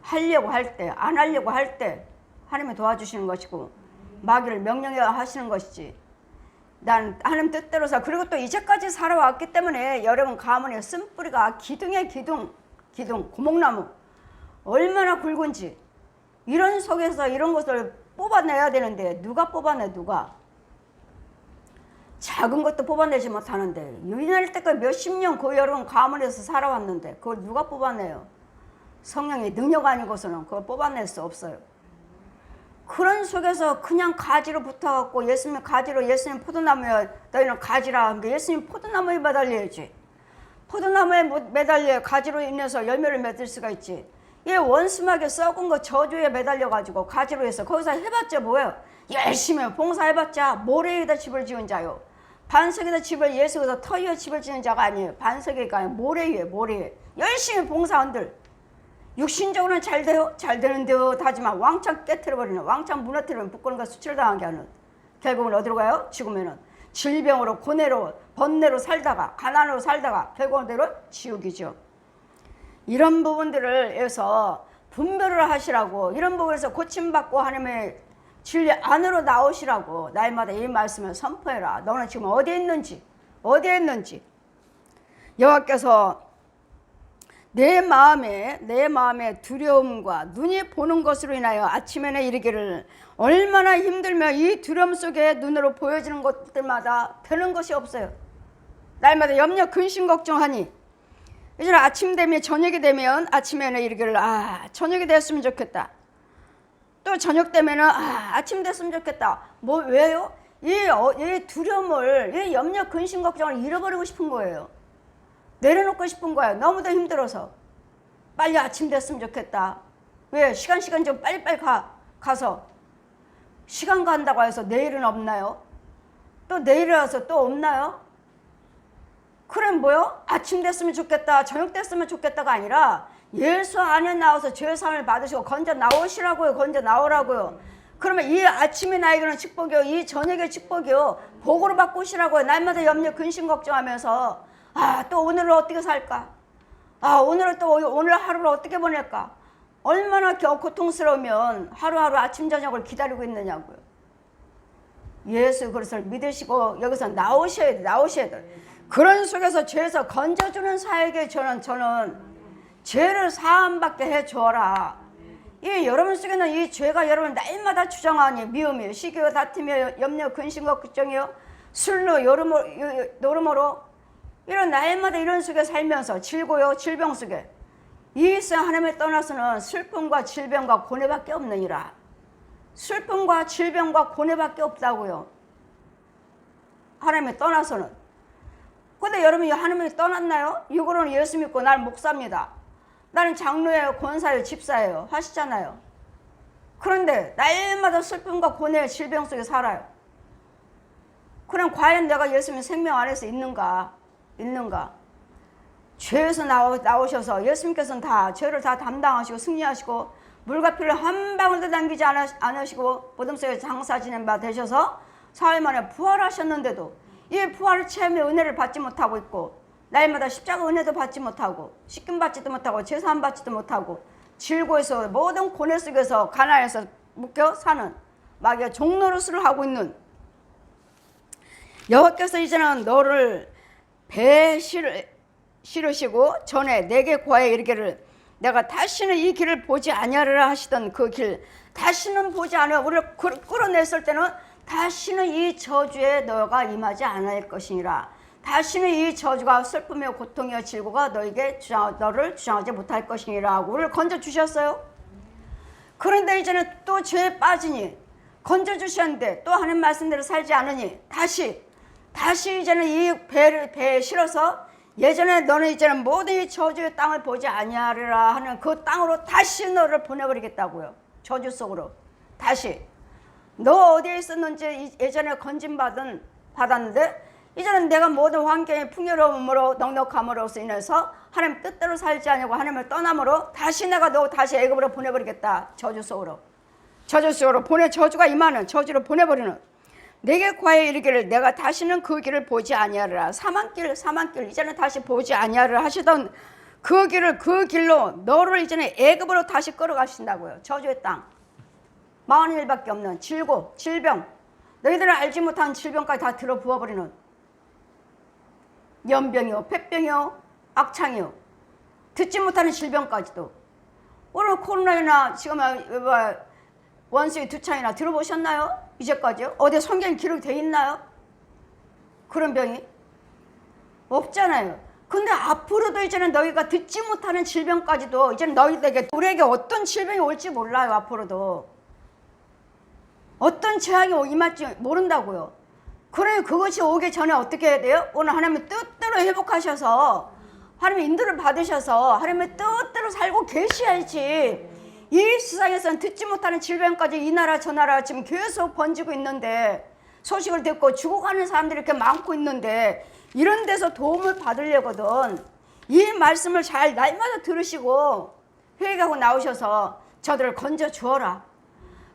하려고 할 때, 안 하려고 할 때 하나님이 도와주시는 것이고, 마귀를 명령해 하시는 것이지. 난 하나님 뜻대로서, 그리고 또 이제까지 살아왔기 때문에 여러분 가문의 쓴뿌리가 기둥에 기둥 고목나무 얼마나 굵은지, 이런 속에서 이런 것을 뽑아내야 되는데 누가 뽑아내? 누가? 작은 것도 뽑아내지 못하는데, 유인할 때까지 몇십 년 그 여러분 가문에서 살아왔는데 그걸 누가 뽑아내요? 성령의 능력 아니고서는 그걸 뽑아낼 수 없어요. 그런 속에서 그냥 가지로 붙어갖고, 예수님 가지로, 예수님 포도나무야 너희는 가지라. 그러니까 예수님 포도나무에 매달려야지. 포도나무에 매달려 가지로 인해서 열매를 맺을 수가 있지. 얘 원수막에 썩은 거 저주에 매달려가지고 가지로 해서 거기서 해봤자 뭐예요? 열심히 봉사해봤자 모래에다 집을 지은 자요. 반석에다 집을, 예수에서 터 위에 집을 지은 자가 아니에요. 반석에가 아니라 모래 위에, 모래 위에 열심히 봉사한들 육신적으로는 잘 돼요? 잘 되는 듯 하지만 왕창 깨트려버리는, 왕창 무너뜨리면 부끄러움과 수치를당하게 하는, 결국은 어디로 가요? 죽으면은 질병으로, 고뇌로, 번뇌로 살다가, 가난으로 살다가 결국은 어디로? 지옥이죠. 이런 부분들을 해서 분별을 하시라고, 이런 부분에서 고침받고 하나님의 진리 안으로 나오시라고 날마다 이 말씀을 선포해라. 너는 지금 어디에 있는지, 어디에 있는지. 여호와께서 내 마음에 두려움과 눈이 보는 것으로 인하여 아침에는 이르기를, 얼마나 힘들면 이 두려움 속에 눈으로 보여지는 것들마다 되는 것이 없어요. 날마다 염려 근심 걱정하니, 이제 아침 되면, 저녁이 되면 아침에는 이르기를, 저녁이 됐으면 좋겠다. 또 저녁 되면은 아침 됐으면 좋겠다. 뭐 왜요? 이 두려움을, 이 염려 근심 걱정을 잃어버리고 싶은 거예요. 내려놓고 싶은 거야. 너무도 힘들어서. 빨리 아침 됐으면 좋겠다. 왜? 시간 좀 빨리빨리 가서. 시간 간다고 해서 내일은 없나요? 또 내일 와서 또 없나요? 그럼 뭐요? 아침 됐으면 좋겠다, 저녁 됐으면 좋겠다가 아니라 예수 안에 나와서 죄사함을 받으시고 건져 나오시라고요. 건져 나오라고요. 그러면 이 아침이 나에게는 축복이요, 이 저녁의 축복이요, 복으로 바꾸시라고요. 날마다 염려 근심 걱정하면서 또 오늘을 어떻게 살까? 오늘은 또 오늘 하루를 어떻게 보낼까? 얼마나 고통스러우면 하루하루 아침 저녁을 기다리고 있느냐고요. 예수 그리스도를 믿으시고 여기서 나오셔야 돼. 그런 속에서 죄에서 건져주는 사에게 저는 죄를 사함받게 해줘라. 이 여러분 속에는 이 죄가 여러분 날마다 주장하니 미움이요, 시기요, 다툼이요, 염려 근심과 걱정이요, 술로 노름으로 이런 날마다 이런 속에 살면서 질고요, 질병 속에 이 세상 하나님을 떠나서는 슬픔과 질병과 고뇌밖에 없느니라. 슬픔과 질병과 고뇌밖에 없다고요. 하나님을 떠나서는. 근데 여러분이 하나님을 떠났나요? 육으로는 예수 믿고 나는 목사입니다, 나는 장로예요, 권사예요, 집사예요 하시잖아요. 그런데 날마다 슬픔과 고뇌, 질병 속에 살아요. 그럼 과연 내가 예수님 생명 안에서 있는가? 죄에서 나오셔서 예수님께서는 다 죄를 다 담당하시고 승리하시고 물과 피를 한 방울도 남기지 않으시고 보듬속에 장사 지낸 바 되셔서 사흘 만에 부활하셨는데도 이 부활을 체험의 은혜를 받지 못하고 있고, 날마다 십자가 은혜도 받지 못하고 씻김 받지도 못하고 제사함 받지도 못하고 질고에서 모든 고뇌 속에서 가난해서 묶여 사는 마귀가 종노릇을 하고 있는 여호와께서 이제는 너를 배에 실으시고 전에 내게 고하여 이르기를, 내가 다시는 이 길을 보지 아니하리라 하시던 그 길 다시는 보지 않아. 우리를 끌어냈을 때는 다시는 이 저주에 너가 임하지 않을 것이니라. 다시는 이 저주가 슬픔이요 고통이요 질고가 너를 주장하지 못할 것이니라 하고 우리를 건져주셨어요. 그런데 이제는 또 죄에 빠지니 건져주셨는데 또 하는 말씀대로 살지 않으니 다시 이제는 이 배에 실어서 예전에 너는 이제는 모든 이 저주의 땅을 보지 아니하리라 하는 그 땅으로 다시 너를 보내버리겠다고요. 저주 속으로 다시. 너 어디에 있었는지 예전에 받았는데 이제는 내가 모든 환경의 풍요로움으로 넉넉함으로써 인해서 하나님 뜻대로 살지 않고 하나님을 떠남으로 다시 내가 너 다시 애굽으로 보내버리겠다. 저주 속으로 저주가 임하는 저주로 보내버리는, 내게 고하여 이르기를 내가 다시는 그 길을 보지 아니하리라. 사망길 이제는 다시 보지 아니하리라 하시던 그 길로 너를 이제는 애굽으로 다시 끌어가신다고요. 저주의 땅. 41밖에 없는 질병, 너희들은 알지 못한 질병까지 다 들어 부어버리는 연병이요, 폐병이요, 악창이요, 듣지 못하는 질병까지도. 오늘 코로나나 지금 원수의 두창이나 들어보셨나요? 이제까지요? 어디 성경에 기록이 돼 있나요? 그런 병이? 없잖아요. 근데 앞으로도 이제는 너희가 듣지 못하는 질병까지도 이제는 너희들에게, 우리에게 어떤 질병이 올지 몰라요. 앞으로도 어떤 재앙이 임할지 모른다고요. 그러니 그것이 오기 전에 어떻게 해야 돼요? 오늘 하나님의 뜻대로 회복하셔서 하나님의 인도를 받으셔서 하나님의 뜻대로 살고 계셔야지. 이 세상에서는 듣지 못하는 질병까지 이 나라 저 나라 지금 계속 번지고 있는데, 소식을 듣고 죽어가는 사람들이 이렇게 많고 있는데, 이런 데서 도움을 받으려거든 이 말씀을 잘 날마다 들으시고 회개하고 나오셔서 저들을 건져 주어라.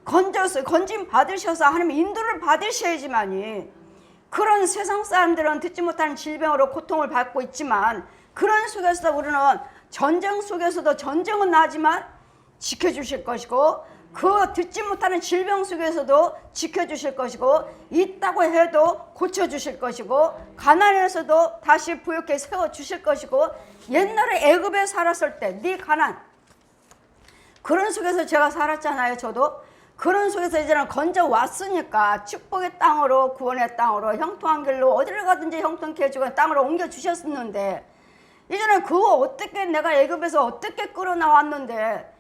건짐 받으셔서 하나님의 인도를 받으셔야지만이. 그런 세상 사람들은 듣지 못하는 질병으로 고통을 받고 있지만, 그런 속에서 우리는 전쟁 속에서도 전쟁은 나지만 지켜주실 것이고, 그 듣지 못하는 질병 속에서도 지켜주실 것이고, 있다고 해도 고쳐주실 것이고, 가난에서도 다시 부욕해 세워주실 것이고, 옛날에 애굽에 살았을 때 네 가난, 그런 속에서 제가 살았잖아요. 저도 그런 속에서 이제는 건져 왔으니까 축복의 땅으로, 구원의 땅으로, 형통한 길로 어디를 가든지 형통케 해주고 땅으로 옮겨주셨었는데, 이제는 그거 어떻게 내가 애굽에서 어떻게 끌어나왔는데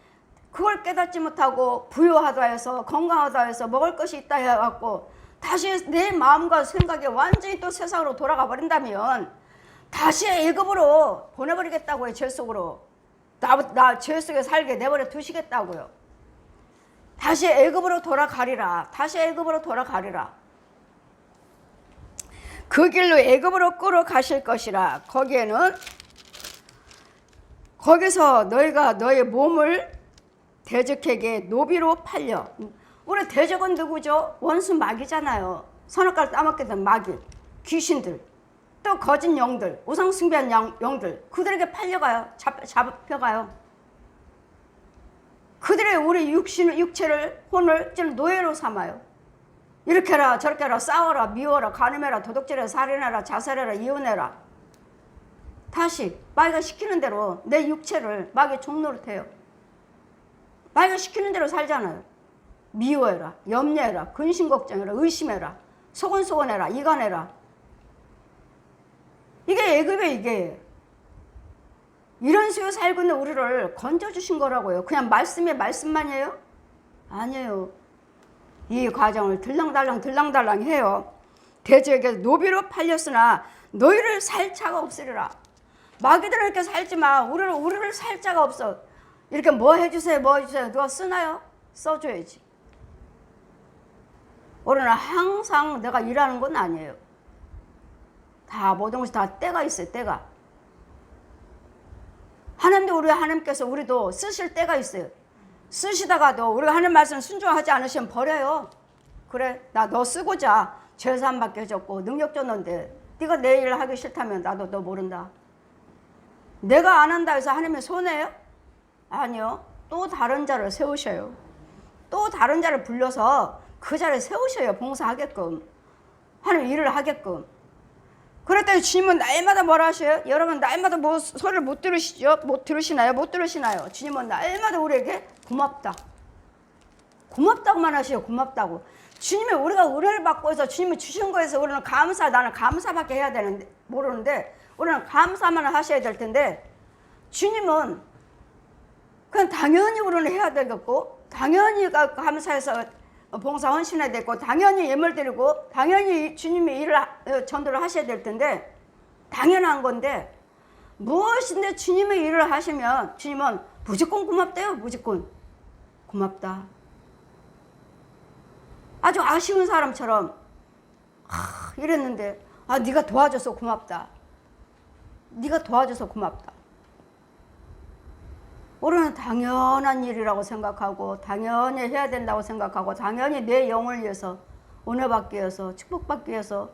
그걸 깨닫지 못하고 부유하다 해서, 건강하다 해서, 먹을 것이 있다 해갖고 다시 내 마음과 생각이 완전히 또 세상으로 돌아가 버린다면 다시 애굽으로 보내버리겠다고요. 죄 속으로 나 죄 속에 살게 내버려 두시겠다고요. 다시 애굽으로 돌아가리라. 다시 애굽으로 돌아가리라. 그 길로 애굽으로 끌어가실 것이라. 거기서 너희가 너의 몸을 대적에게 노비로 팔려. 우리 대적은 누구죠? 원수 마귀잖아요. 선악과를 따먹게 된 마귀, 귀신들, 또 거짓 영들, 우상 숭배한 영들, 그들에게 팔려가요. 잡혀가요. 그들의 우리 육체를, 혼을 노예로 삼아요. 이렇게 해라 저렇게 해라, 싸워라, 미워라, 간음해라, 도둑질해라, 살인해라, 자살해라, 이혼해라. 다시 마귀가 시키는 대로 내 육체를 마귀 종노릇해요. 마귀가 시키는 대로 살잖아요. 미워해라, 염려해라, 근심걱정해라, 의심해라, 소곤소곤해라, 이간해라. 이게 애굽의 이게 이런 식으로 살고 있는 우리를 건져주신 거라고요. 그냥 말씀만이에요? 아니에요. 이 과정을 들랑달랑 해요. 대적에게 노비로 팔렸으나 너희를 살 자가 없으리라. 마귀들은 이렇게 살지만 우리를 살 자가 없어. 이렇게 뭐 해주세요, 뭐 해주세요. 누가 쓰나요? 써줘야지. 우리는 항상 내가 일하는 건 아니에요. 다 모든 것이 다 때가 있어요. 때가. 하나님께서 우리도 쓰실 때가 있어요. 쓰시다가도 우리가 하는 말씀 순종하지 않으시면 버려요. 그래, 나 너 쓰고자 죄사함 받게 해줬고 능력 줬는데 네가 내 일을 하기 싫다면 나도 너 모른다. 내가 안 한다 해서 하나님의 손해요? 아니요. 또 다른 자를 세우셔요. 또 다른 자를 불러서 그 자리에 세우셔요. 봉사하게끔. 하나님 일을 하게끔. 그랬더니 주님은 날마다 뭐라 하셔요? 여러분 날마다 뭐 소리를 못 들으시죠? 못 들으시나요? 주님은 날마다 우리에게 고맙다. 고맙다고만 하셔요. 고맙다고. 주님이 우리가 은혜를 받고 해서 주님이 주신 거에서 우리는 나는 감사밖에 해야 되는데 모르는데 우리는 감사만 하셔야 될 텐데 주님은 그냥 당연히 우리는 해야 되겠고 당연히 감사해서 봉사 헌신해야 되고 당연히 예물 드리고 당연히 주님의 일을 전도를 하셔야 될 텐데 당연한 건데 무엇인데 주님의 일을 하시면 주님은 무조건 고맙대요. 무조건 고맙다. 아주 아쉬운 사람처럼 이랬는데 네가 도와줘서 고맙다. 네가 도와줘서 고맙다. 우리는 당연한 일이라고 생각하고 당연히 해야 된다고 생각하고 당연히 내 영을 위해서 은혜 받기 위해서 축복받기 위해서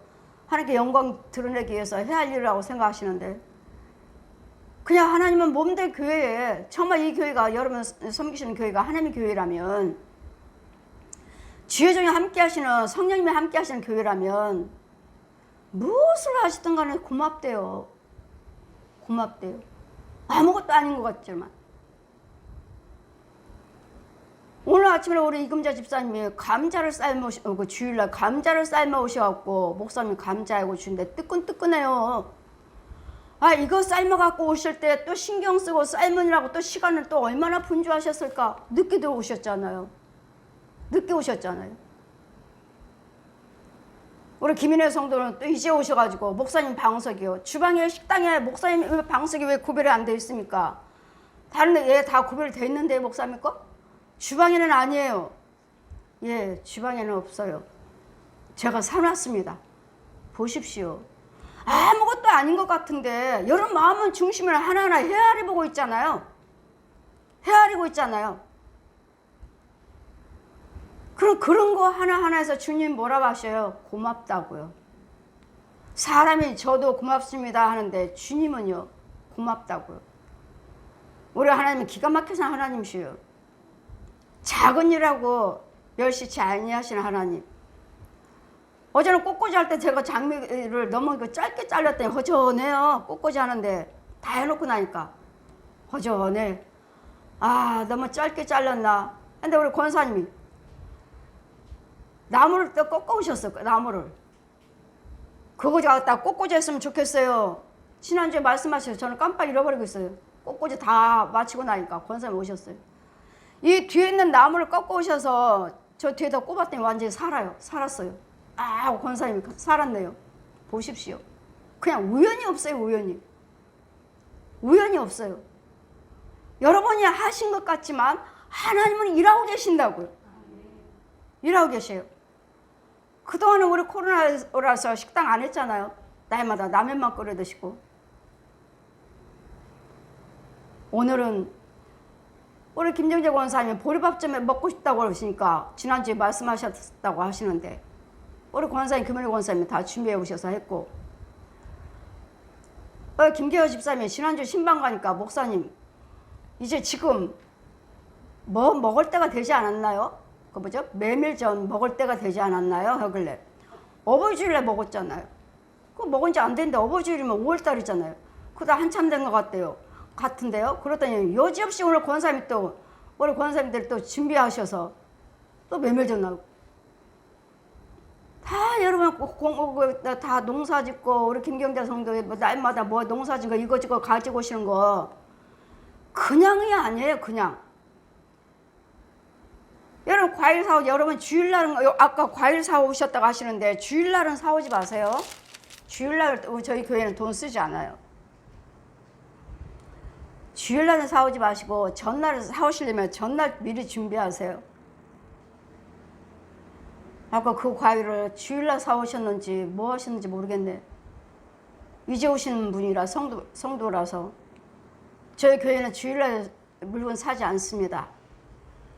하나님께 영광 드러내기 위해서 해야 할 일이라고 생각하시는데 그냥 하나님은 몸된 교회에 정말 이 교회가 여러분 섬기시는 교회가 하나님의 교회라면 주의 종이 함께 하시는, 성령님이 함께 하시는 교회라면 무엇을 하시든 간에 고맙대요. 고맙대요. 아무것도 아닌 것 같지만. 오늘 아침에 우리 이금자 집사님이 감자를 삶아 그 주일날 감자를 삶아 오셔갖고 목사님 감자하고 주는데 뜨끈뜨끈해요. 아, 이거 삶아갖고 오실 때 또 신경 쓰고 삶으느라고 또 시간을 또 얼마나 분주하셨을까. 늦게 들어오셨잖아요. 늦게 오셨잖아요. 우리 김인혜 성도는 또 이제 오셔가지고 목사님 방석이요. 주방에 식당에 목사님 방석이 왜 구별이 안 돼 있습니까? 다른 데 다 구별이 돼 있는데 목사님 거? 주방에는 아니에요. 예, 주방에는 없어요. 제가 사놨습니다. 보십시오. 아무것도 아닌 것 같은데 여러분 마음은 중심을 하나하나 헤아려 보고 있잖아요. 헤아리고 있잖아요. 그럼 그런 거 하나하나에서 주님 뭐라고 하셔요? 고맙다고요. 사람이 저도 고맙습니다 하는데 주님은요, 고맙다고요. 우리 하나님은 기가 막히신 하나님이시요. 작은 일하고 멸시치 아니하시는 하나님. 어제는 꽃꽂이 할 때 제가 장미를 너무 짧게 잘랐더니 허전해요. 꽃꽂이 하는데 다 해놓고 나니까 허전해. 아, 너무 짧게 잘랐나. 근데 우리 권사님이 나무를 또 꺾어오셨어. 나무를. 그거 갖다 꽃꽂이 했으면 좋겠어요. 지난주에 말씀하셔서 저는 깜빡 잃어버리고 있어요. 꽃꽂이 다 마치고 나니까 권사님 오셨어요. 이 뒤에 있는 나무를 꺾어 오셔서 저 뒤에다 꼽았더니 완전히 살았어요. 아, 권사님이 살았네요. 보십시오. 그냥 우연이 없어요. 우연이 없어요. 여러분이 하신 것 같지만 하나님은 일하고 계신다고요. 일하고 계셔요. 그동안은 우리 코로나라서 식당 안 했잖아요. 날마다 라면만 끓여 드시고. 오늘은 우리 김정재 권사님이 보리밥 좀 먹고 싶다고 그러시니까 지난주에 말씀하셨다고 하시는데 우리 권사님, 김은혜 권사님이 다 준비해 오셔서 했고, 김계호 집사님이 지난주 신방 가니까 목사님 이제 지금 뭐 먹을 때가 되지 않았나요? 그 뭐죠? 메밀전 먹을 때가 되지 않았나요? 하길래 어버이 주일에 먹었잖아요. 그거 먹은 지 안 됐는데 어버이 주일이면 5월달이잖아요. 그다 한참 된 것 같은데요. 그랬더니 여지없이 오늘 권사님이 또 우리 권사님들 또 준비하셔서 또 메밀전 나오고 다 여러분 다 농사 짓고 우리 김경자 성도에 뭐 날마다 뭐 농사 짓고 이거 저거 가지고 오시는 거 그냥이 아니에요. 그냥 여러분 과일 사오 여러분 주일날은 아까 과일 사오셨다고 하시는데 주일날은 사오지 마세요. 주일날 저희 교회는 돈 쓰지 않아요. 주일날은 사오지 마시고 전날을 사오시려면 전날 미리 준비하세요. 아까 그 과일을 주일날 사오셨는지 뭐 하셨는지 모르겠네. 이제 오시는 분이라 성도라서 저희 교회는 주일날 물건 사지 않습니다.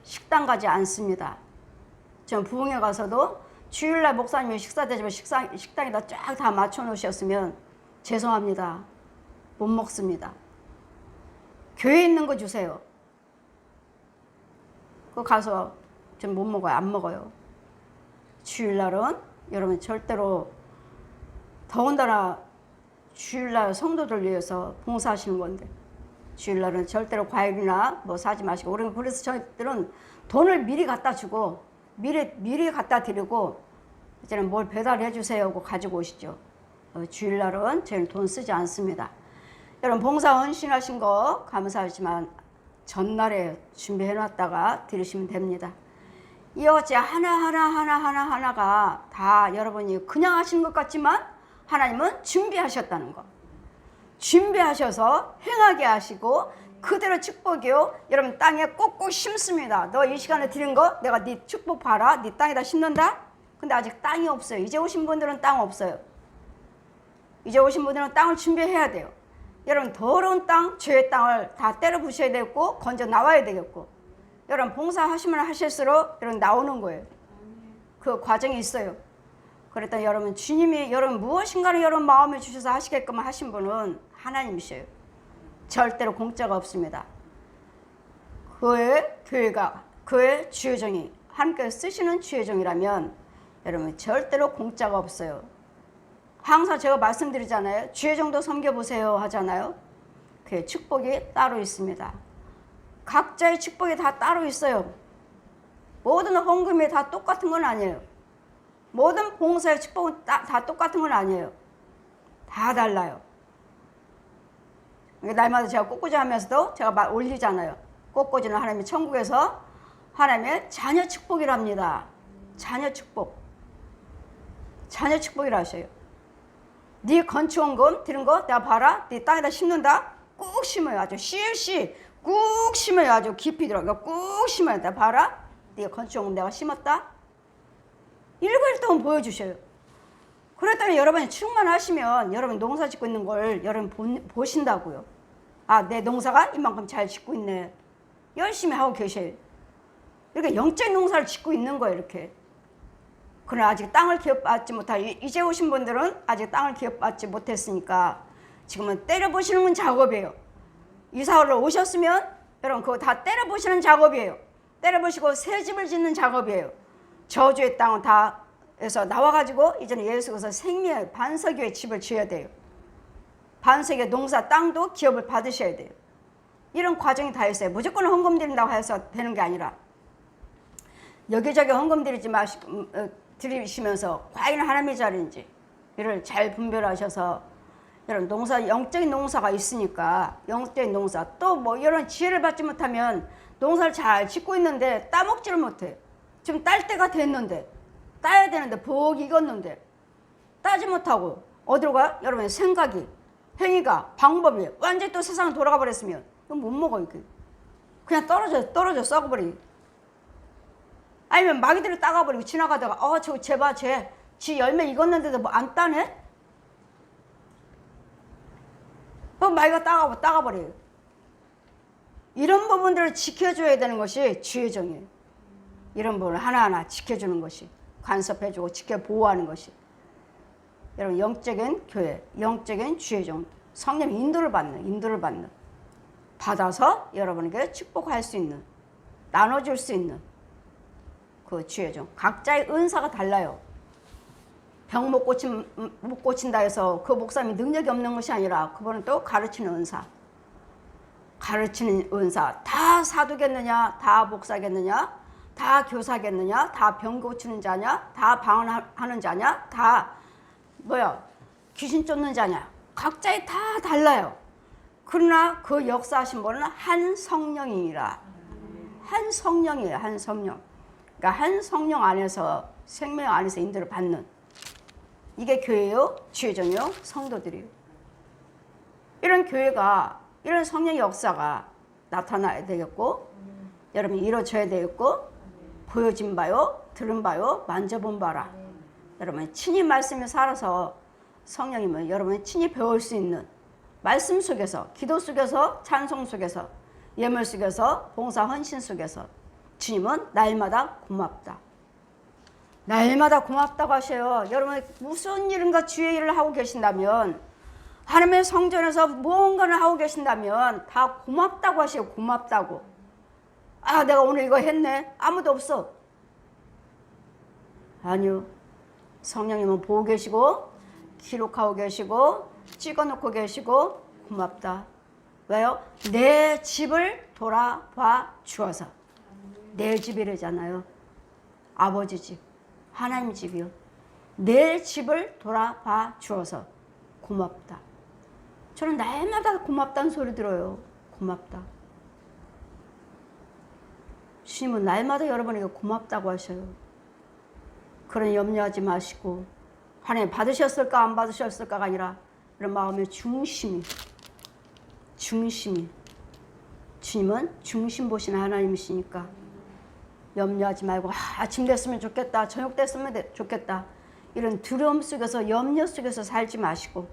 식당 가지 않습니다. 전 부흥회 가서도 주일날 목사님이 식사 대접을 식당에다 쫙 다 맞춰 놓으셨으면 죄송합니다. 못 먹습니다. 교회에 있는 거 주세요. 그거 가서 전 못 먹어요. 안 먹어요. 주일날은 여러분 절대로 더군다나 주일날 성도들 위해서 봉사하시는 건데 주일날은 절대로 과일이나 뭐 사지 마시고 그래서 저희들은 돈을 미리 갖다 주고 미리 갖다 드리고 이제는 뭘 배달해 주세요 하고 가지고 오시죠. 주일날은 저희는 돈 쓰지 않습니다. 여러분 봉사 헌신하신 거 감사하지만 전날에 준비해 놨다가 드리시면 됩니다. 이 어째 하나가 다 여러분이 그냥 하시는 것 같지만 하나님은 준비하셨다는 거. 준비하셔서 행하게 하시고 그대로 축복이요. 여러분 땅에 꼭꼭 심습니다. 너 이 시간에 드린 거 내가 네 축복 봐라. 네 땅에다 심는다. 근데 아직 땅이 없어요. 이제 오신 분들은 땅 없어요. 이제 오신 분들은 땅을 준비해야 돼요. 여러분 더러운 땅, 죄의 땅을 다 때려 부셔야 되겠고 건져 나와야 되겠고 여러분 봉사하시면 하실수록 여러분 나오는 거예요. 그 과정이 있어요. 그랬더니 여러분 주님이 여러분 무엇인가를 여러분 마음에 주셔서 하시게끔 하신 분은 하나님이셔요. 절대로 공짜가 없습니다. 그의 교회가 그의 주의정이 하나님께서 쓰시는 주의 종이라면 여러분 절대로 공짜가 없어요. 항상 제가 말씀드리잖아요. 주의 종도 섬겨보세요 하잖아요. 그 축복이 따로 있습니다. 각자의 축복이 다 따로 있어요. 모든 헌금이 다 똑같은 건 아니에요. 모든 봉사의 축복은 다 똑같은 건 아니에요. 다 달라요. 날마다 제가 꽃꽂이 하면서도 제가 올리잖아요. 꽃꽂이는 하나님의 천국에서 하나님의 자녀 축복이랍니다. 자녀 축복. 자녀 축복이라 하셔요. 네 건축원금 드는 거 내가 봐라. 네 땅에다 심는다. 꾹 심어요. 아주 씨씨 꾹 심어요. 아주 깊이 들어가. 꾹 심어요. 내가 봐라. 네 건축원금 내가 심었다. 1일 동안 보여주셔요. 그랬더니 여러분이 충만하시면 여러분 농사 짓고 있는 걸 여러분 보신다고요. 아, 내 농사가 이만큼 잘 짓고 있네. 열심히 하고 계셔요. 이렇게 영적 농사를 짓고 있는 거예요. 이렇게. 그러나 아직 땅을 기업받지 못할 이제 오신 분들은 아직 땅을 기업받지 못했으니까 지금은 때려보시는 건 작업이에요. 이사를 오셨으면 여러분 그거 다 때려보시는 작업이에요. 때려보시고 새 집을 짓는 작업이에요. 저주의 땅은 다 해서 나와가지고 이제는 예수께서 생명의 반석의 집을 지어야 돼요. 반석의 농사 땅도 기업을 받으셔야 돼요. 이런 과정이 다 있어요. 무조건 헌금 드린다고 해서 되는 게 아니라 여기저기 헌금 드리시면서 과연 하나님의 자리인지 이를 잘 분별하셔서 이런 농사, 영적인 농사가 있으니까 영적인 농사 또 뭐 이런 지혜를 받지 못하면 농사를 잘 짓고 있는데 따먹지를 못해. 지금 딸 때가 됐는데 따야 되는데 복 익었는데 따지 못하고 어디로 가? 여러분의 생각이 행위가 방법이 완전히 또 세상을 돌아가 버렸으면 이건 못 먹어. 이게 그냥 떨어져 썩어버리. 아니면 마귀들이 따가버리고 지나가다가 저거 쟤봐 지 열매 익었는데도 뭐 안 따네? 그럼 마귀가 따가버려요. 이런 부분들을 지켜줘야 되는 것이 주의 종이에요. 이런 부분을 하나하나 지켜주는 것이 간섭해주고 지켜 보호하는 것이 여러분 영적인 교회, 영적인 주의 종, 성령 인도를 받는 받아서 여러분에게 축복할 수 있는 나눠줄 수 있는 그 주의 종. 각자의 은사가 달라요. 병 못 고친다 해서 그 목사님이 능력이 없는 것이 아니라 그분은 또 가르치는 은사. 가르치는 은사. 다 사도겠느냐? 다 목사겠느냐? 다 교사겠느냐? 다 병 고치는 자냐? 다 방언하는 자냐? 다 귀신 쫓는 자냐? 각자의 다 달라요. 그러나 그 역사하신 분은 한 성령이라. 한 성령이에요. 한 성령. 그러니까 한 성령 안에서 생명 안에서 인도를 받는 이게 교회요, 주의종이요, 성도들이요. 이런 교회가 이런 성령의 역사가 나타나야 되겠고 여러분이 이루어져야 되겠고 보여진 바요, 들은 바요, 만져본 바라. 여러분이 친히 말씀에 살아서 성령님은 여러분이 친히 배울 수 있는 말씀 속에서, 기도 속에서, 찬송 속에서, 예물 속에서, 봉사 헌신 속에서 주님은 날마다 고맙다. 날마다 고맙다고 하셔요. 여러분 무슨 일인가 주의 일을 하고 계신다면 하나님의 성전에서 무언가를 하고 계신다면 다 고맙다고 하셔요. 고맙다고. 아, 내가 오늘 이거 했네. 아무도 없어. 아니요. 성령님은 보고 계시고 기록하고 계시고 찍어놓고 계시고 고맙다. 왜요? 내 집을 돌아봐 주어서. 내 집이래잖아요. 아버지 집, 하나님 집이요. 내 집을 돌아봐 주어서 고맙다. 저는 날마다 고맙다는 소리 들어요. 고맙다. 주님은 날마다 여러분에게 고맙다고 하셔요. 그런 염려하지 마시고 하나님 받으셨을까 안 받으셨을까가 아니라 이런 마음의 중심이 주님은 중심 보시는 하나님이시니까 염려하지 말고 아침 됐으면 좋겠다, 저녁 됐으면 좋겠다 이런 두려움 속에서 염려 속에서 살지 마시고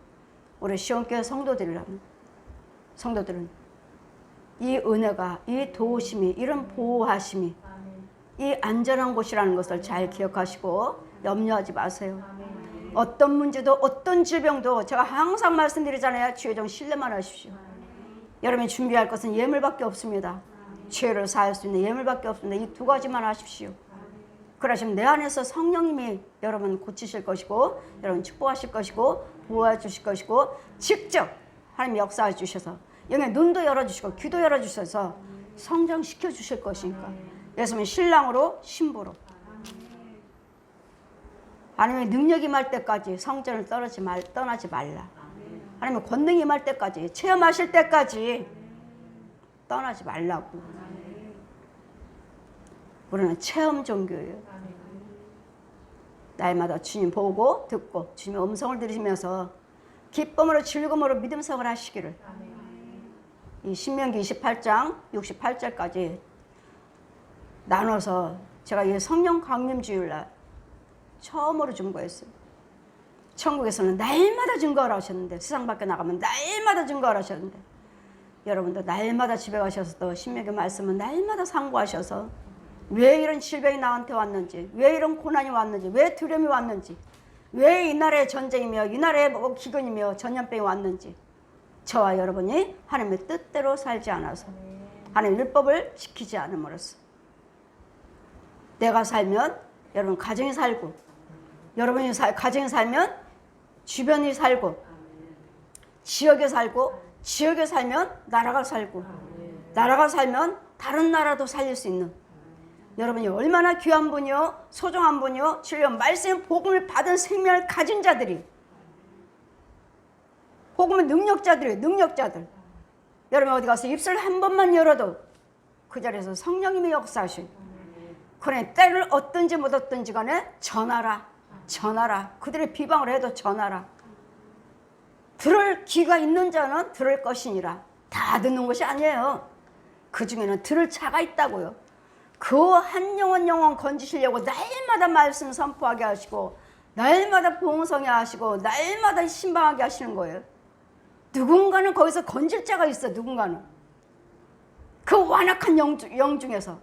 우리 시온교회 성도들은 이 은혜가, 이 도우심이, 이런 보호하심이 이 안전한 곳이라는 것을 잘 기억하시고 염려하지 마세요. 어떤 문제도 어떤 질병도 제가 항상 말씀드리잖아요. 주의 종 신뢰만 하십시오. 여러분이 준비할 것은 예물밖에 없습니다. 죄를 사할 수 있는 예물밖에 없습니다. 이 두 가지만 하십시오. 그러시면 내 안에서 성령님이 여러분 고치실 것이고 여러분 축복하실 것이고 보호해 주실 것이고 직접 하나님 역사해 주셔서 영의 눈도 열어주시고 귀도 열어주셔서 성장시켜 주실 것이니까 예수님은 신랑으로 신부로 하나님의 능력이 임할 때까지 성전을 떠나지 말라. 하나님의 권능이 임할 때까지 체험하실 때까지 떠나지 말라고. 우리는 체험 종교예요. 날마다 주님 보고 듣고 주님의 음성을 들으시면서 기쁨으로 즐거움으로 믿음성을 하시기를. 이 신명기 28장 68절까지 나눠서 제가 이 성령 강림 주일날 처음으로 증거했어요. 천국에서는 날마다 증거를 하셨는데 세상 밖에 나가면 날마다 증거를 하셨는데 여러분도 날마다 집에 가셔서 또 신명기 말씀은 날마다 상고하셔서 왜 이런 질병이 나한테 왔는지, 왜 이런 고난이 왔는지, 왜 두려움이 왔는지, 왜 이 나라에 전쟁이며 이 나라에 뭐 기근이며 전염병이 왔는지 저와 여러분이 하나님의 뜻대로 살지 않아서 하나님의 율법을 지키지 않음으로써 내가 살면 여러분 가정이 살고 여러분이 가정이 살면 주변이 살고 지역에 살고 지역에 살면 나라가 살고 나라가 살면 다른 나라도 살릴 수 있는 여러분이 얼마나 귀한 분이요 소중한 분이요 진리의 말씀의 복음을 받은 생명을 가진 자들이 복음의 능력자들이에요. 능력자들. 여러분 어디 가서 입술 한 번만 열어도 그 자리에서 성령님이 역사하신 그러니 때를 얻든지 못 얻든지 간에 전하라. 그들의 비방을 해도 전하라. 들을 귀가 있는 자는 들을 것이니라. 다 듣는 것이 아니에요. 그 중에는 들을 자가 있다고요. 그 한 영혼 건지시려고 날마다 말씀 선포하게 하시고 날마다 봉성해 하시고 날마다 신방하게 하시는 거예요. 누군가는 거기서 건질 자가 있어. 누군가는 그 완악한 영 중에서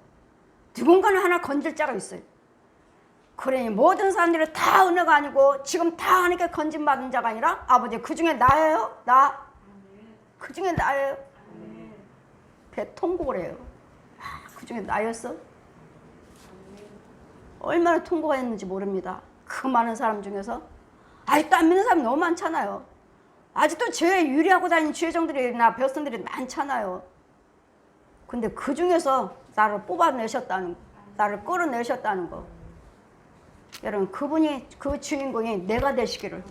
누군가는 하나 건질 자가 있어요. 그러니 모든 사람들이 다 은혜가 아니고 지금 다 하나님께 건진받은 자가 아니라 아버지 그 중에 나예요. 그 중에 나예요. 배 통곡을 해요. 그 중에 나였어? 얼마나 통곡가 했는지 모릅니다. 그 많은 사람 중에서 아직도 안 믿는 사람이 너무 많잖아요. 아직도 죄에 유리하고 다니는 죄종들이나 백성들이 많잖아요. 근데 그 중에서 나를 뽑아내셨다는 거, 나를 끌어내셨다는 거. 여러분 그분이 그 주인공이 내가 되시기를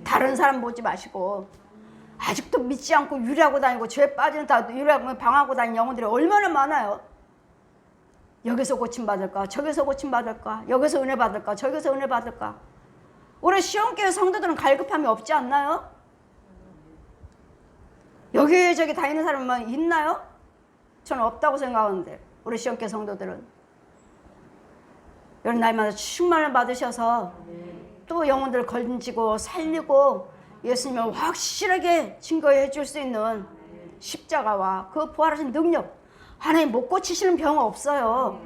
다른 사람 보지 마시고 아직도 믿지 않고 유리하고 다니고 죄에 빠지는 다 유리하고 방하고 다니는 영혼들이 얼마나 많아요. 여기서 고침받을까 저기서 고침받을까 여기서 은혜 받을까 저기서 은혜 받을까. 우리 시온교회 성도들은 갈급함이 없지 않나요? 여기저기 다니는 사람만 있나요? 저는 없다고 생각하는데 우리 시온교회 성도들은 여러분 날마다 충만을 받으셔서 또 영혼들을 건지고 살리고 예수님을 확실하게 증거해 줄 수 있는 십자가와 그 부활하신 능력 하나님 못 고치시는 병은 없어요.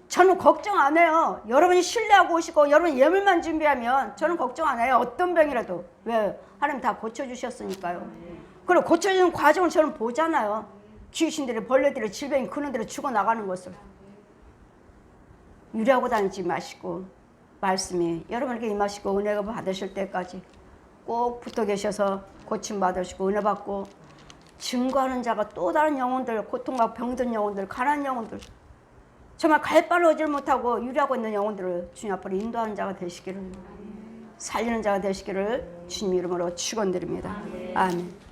저는 걱정 안 해요. 여러분이 신뢰하고 오시고 여러분 예물만 준비하면 저는 걱정 안 해요. 어떤 병이라도. 왜? 하나님 다 고쳐주셨으니까요. 그리고 고쳐주는 과정을 저는 보잖아요. 귀신들이 벌레들이 질병이 그런 대로 죽어나가는 것을. 유리하고 다니지 마시고 말씀이 여러분에게 임하시고 은혜가 받으실 때까지 꼭 붙어 계셔서 고침받으시고 은혜 받고 증거하는 자가 또 다른 영혼들 고통과 병든 영혼들 가난한 영혼들 정말 갈 바를 얻지 못하고 유리하고 있는 영혼들을 주님 앞으로 인도하는 자가 되시기를 살리는 자가 되시기를 주님 이름으로 축원드립니다. 아멘.